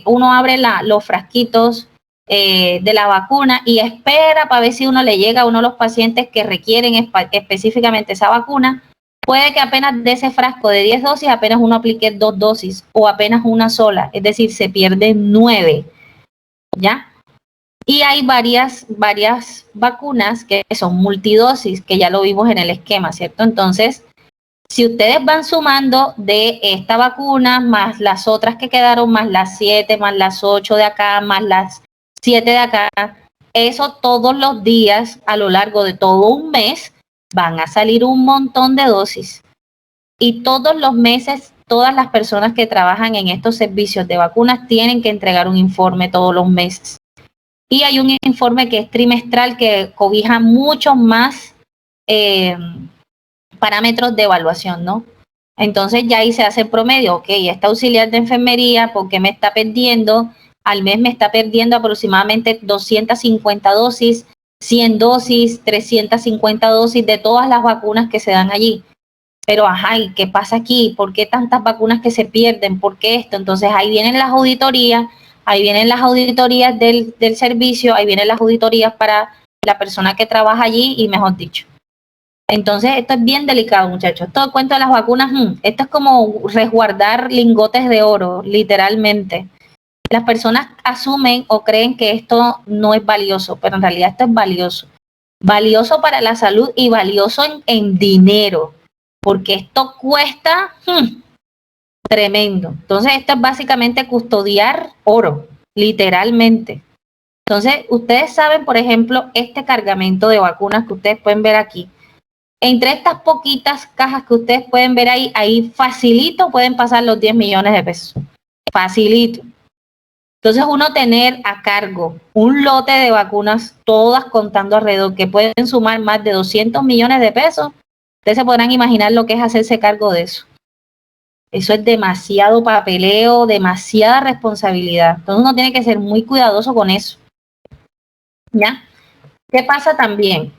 uno abre los frasquitos de la vacuna y espera para ver si uno le llega a uno de los pacientes que requieren específicamente esa vacuna, puede que apenas de ese frasco de 10 dosis, apenas uno aplique 2 dosis o apenas una sola, es decir, se pierden 9, ¿ya? Y hay varias vacunas que son multidosis, que ya lo vimos en el esquema, ¿cierto? Entonces, si ustedes van sumando de esta vacuna, más las otras que quedaron, más las 7, más las 8 de acá, más las 7 de acá, eso todos los días, a lo largo de todo un mes, van a salir un montón de dosis. Y todos los meses, todas las personas que trabajan en estos servicios de vacunas tienen que entregar un informe todos los meses. Y hay un informe que es trimestral que cobija muchos más parámetros de evaluación, ¿no? Entonces ya ahí se hace el promedio, ok, esta auxiliar de enfermería, ¿por qué me está perdiendo? Al mes me está perdiendo aproximadamente 250 dosis, 100 dosis, 350 dosis de todas las vacunas que se dan allí. Pero ajá, ¿y qué pasa aquí? ¿Por qué tantas vacunas que se pierden? ¿Por qué esto? Entonces ahí vienen las auditorías, del servicio, ahí vienen las auditorías para la persona que trabaja allí y mejor dicho. Entonces esto es bien delicado, muchachos. Todo el cuento de las vacunas, esto es como resguardar lingotes de oro, literalmente. Las personas asumen o creen que esto no es valioso, pero en realidad esto es valioso. Valioso para la salud y valioso en dinero, porque esto cuesta tremendo. Entonces esto es básicamente custodiar oro, literalmente. Entonces ustedes saben, por ejemplo, este cargamento de vacunas que ustedes pueden ver aquí. Entre estas poquitas cajas que ustedes pueden ver ahí facilito pueden pasar los 10 millones de pesos. Facilito. Entonces uno tener a cargo un lote de vacunas, todas contando alrededor, que pueden sumar más de 200 millones de pesos, ustedes se podrán imaginar lo que es hacerse cargo de eso. Eso es demasiado papeleo, demasiada responsabilidad. Entonces uno tiene que ser muy cuidadoso con eso. ¿Ya? ¿Qué pasa también?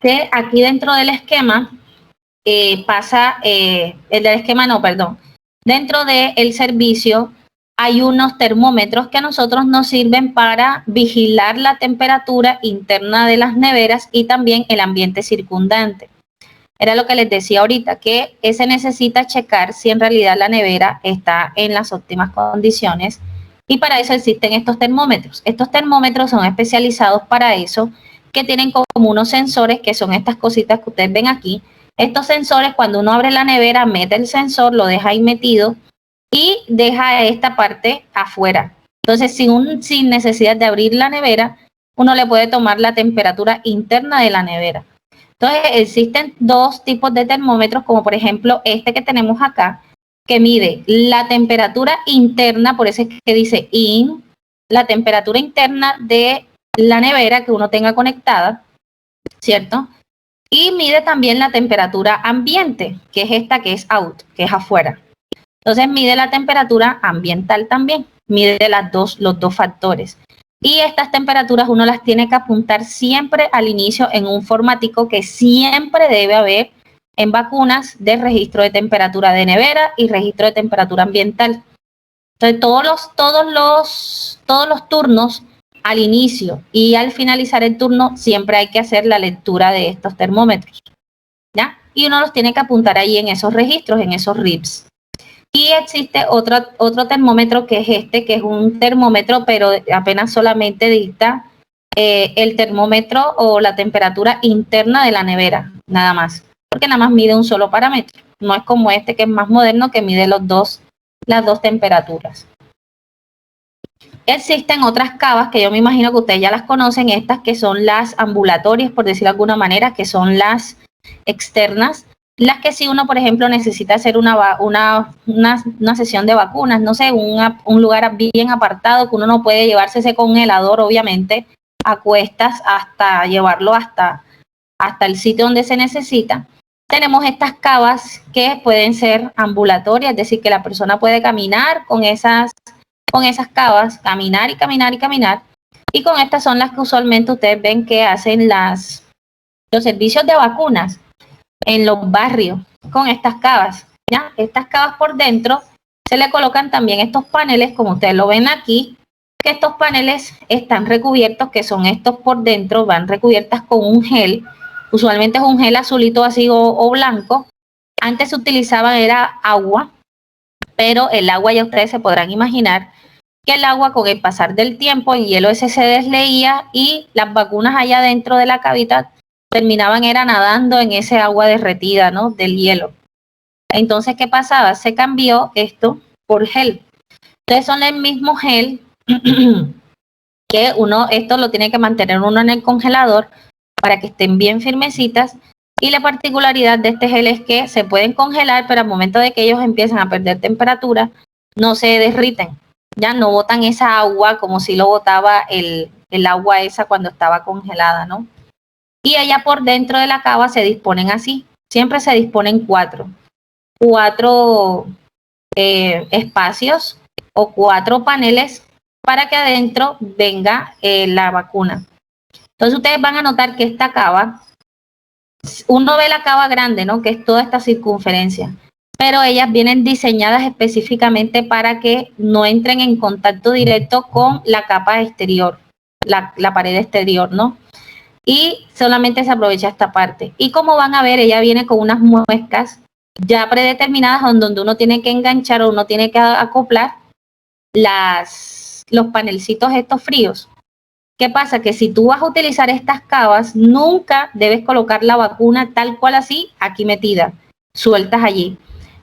Que aquí dentro del esquema dentro del servicio hay unos termómetros que a nosotros nos sirven para vigilar la temperatura interna de las neveras y también el ambiente circundante. Era lo que les decía ahorita, que se necesita checar si en realidad la nevera está en las óptimas condiciones y para eso existen estos termómetros. Estos termómetros son especializados para eso, que tienen como unos sensores que son estas cositas que ustedes ven aquí. Estos sensores, cuando uno abre la nevera, mete el sensor, lo deja ahí metido y deja esta parte afuera. Entonces, sin necesidad de abrir la nevera, uno le puede tomar la temperatura interna de la nevera. Entonces, existen dos tipos de termómetros, como por ejemplo este que tenemos acá, que mide la temperatura interna, por eso es que dice in, la temperatura interna de la nevera que uno tenga conectada, ¿cierto? Y mide también la temperatura ambiente, que es esta que es out, que es afuera. Entonces mide la temperatura ambiental también, mide los dos factores. Y estas temperaturas uno las tiene que apuntar siempre al inicio en un formático que siempre debe haber en vacunas de registro de temperatura de nevera y registro de temperatura ambiental. Entonces, todos los turnos, al inicio y al finalizar el turno, siempre hay que hacer la lectura de estos termómetros, ¿ya? Y uno los tiene que apuntar ahí en esos registros, en esos RIPs. Y existe otro termómetro que es este, que es un termómetro, pero apenas solamente dicta el termómetro o la temperatura interna de la nevera, nada más, porque nada más mide un solo parámetro. No es como este que es más moderno, que mide las dos temperaturas. Existen otras cavas que yo me imagino que ustedes ya las conocen, estas que son las ambulatorias, por decirlo de alguna manera, que son las externas, las que si uno, por ejemplo, necesita hacer una sesión de vacunas, no sé, un lugar bien apartado que uno no puede llevarse ese congelador, obviamente, a cuestas hasta llevarlo hasta el sitio donde se necesita. Tenemos estas cavas que pueden ser ambulatorias, es decir, que la persona puede caminar con esas cavas, caminar y caminar y caminar. Y con estas son las que usualmente ustedes ven que hacen los servicios de vacunas en los barrios con estas cavas, ¿ya? Estas cavas por dentro se le colocan también estos paneles, como ustedes lo ven aquí, que estos paneles están recubiertos, que son estos por dentro, van recubiertas con un gel, usualmente es un gel azulito así o blanco. Antes se utilizaba era agua, pero el agua ya ustedes se podrán imaginar que el agua con el pasar del tiempo, el hielo ese se desleía y las vacunas allá dentro de la cavidad terminaban era nadando en ese agua derretida, ¿no? Del hielo. Entonces, ¿qué pasaba? Se cambió esto por gel. Entonces son el mismo gel que esto lo tiene que mantener uno en el congelador para que estén bien firmecitas. Y la particularidad de este gel es que se pueden congelar, pero al momento de que ellos empiezan a perder temperatura, no se derriten. Ya no botan esa agua como si lo botaba el agua esa cuando estaba congelada, ¿no? Y allá por dentro de la cava se disponen así. Siempre se disponen cuatro espacios o 4 paneles para que adentro venga la vacuna. Entonces ustedes van a notar que esta cava, uno ve la cava grande, ¿no? Que es toda esta circunferencia, pero ellas vienen diseñadas específicamente para que no entren en contacto directo con la capa exterior, la pared exterior, ¿no? Y solamente se aprovecha esta parte. Y como van a ver, ella viene con unas muescas ya predeterminadas donde uno tiene que enganchar o uno tiene que acoplar los panelcitos estos fríos. ¿Qué pasa? Que si tú vas a utilizar estas cavas, nunca debes colocar la vacuna tal cual así, aquí metida, sueltas allí.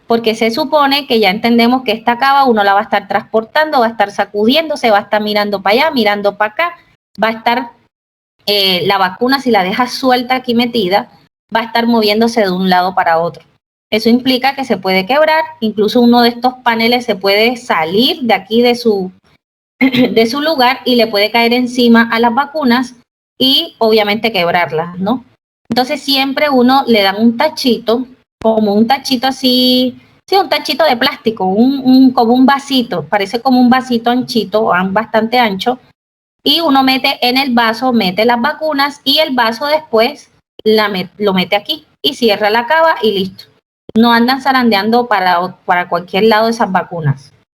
Porque se supone que ya entendemos que esta cava uno la va a estar transportando, va a estar sacudiéndose, va a estar mirando para allá, mirando para acá, va a estar la vacuna, si la dejas suelta aquí metida, va a estar moviéndose de un lado para otro. Eso implica que se puede quebrar, incluso uno de estos paneles se puede salir de aquí de su lugar y le puede caer encima a las vacunas y obviamente quebrarlas, ¿no? Entonces siempre uno le dan un tachito, como un tachito así, sí, un tachito de plástico, como un vasito, parece como un vasito anchito, bastante ancho, y uno mete en el vaso, mete las vacunas y el vaso después lo mete aquí y cierra la cava y listo. No andan zarandeando para cualquier lado esas vacunas.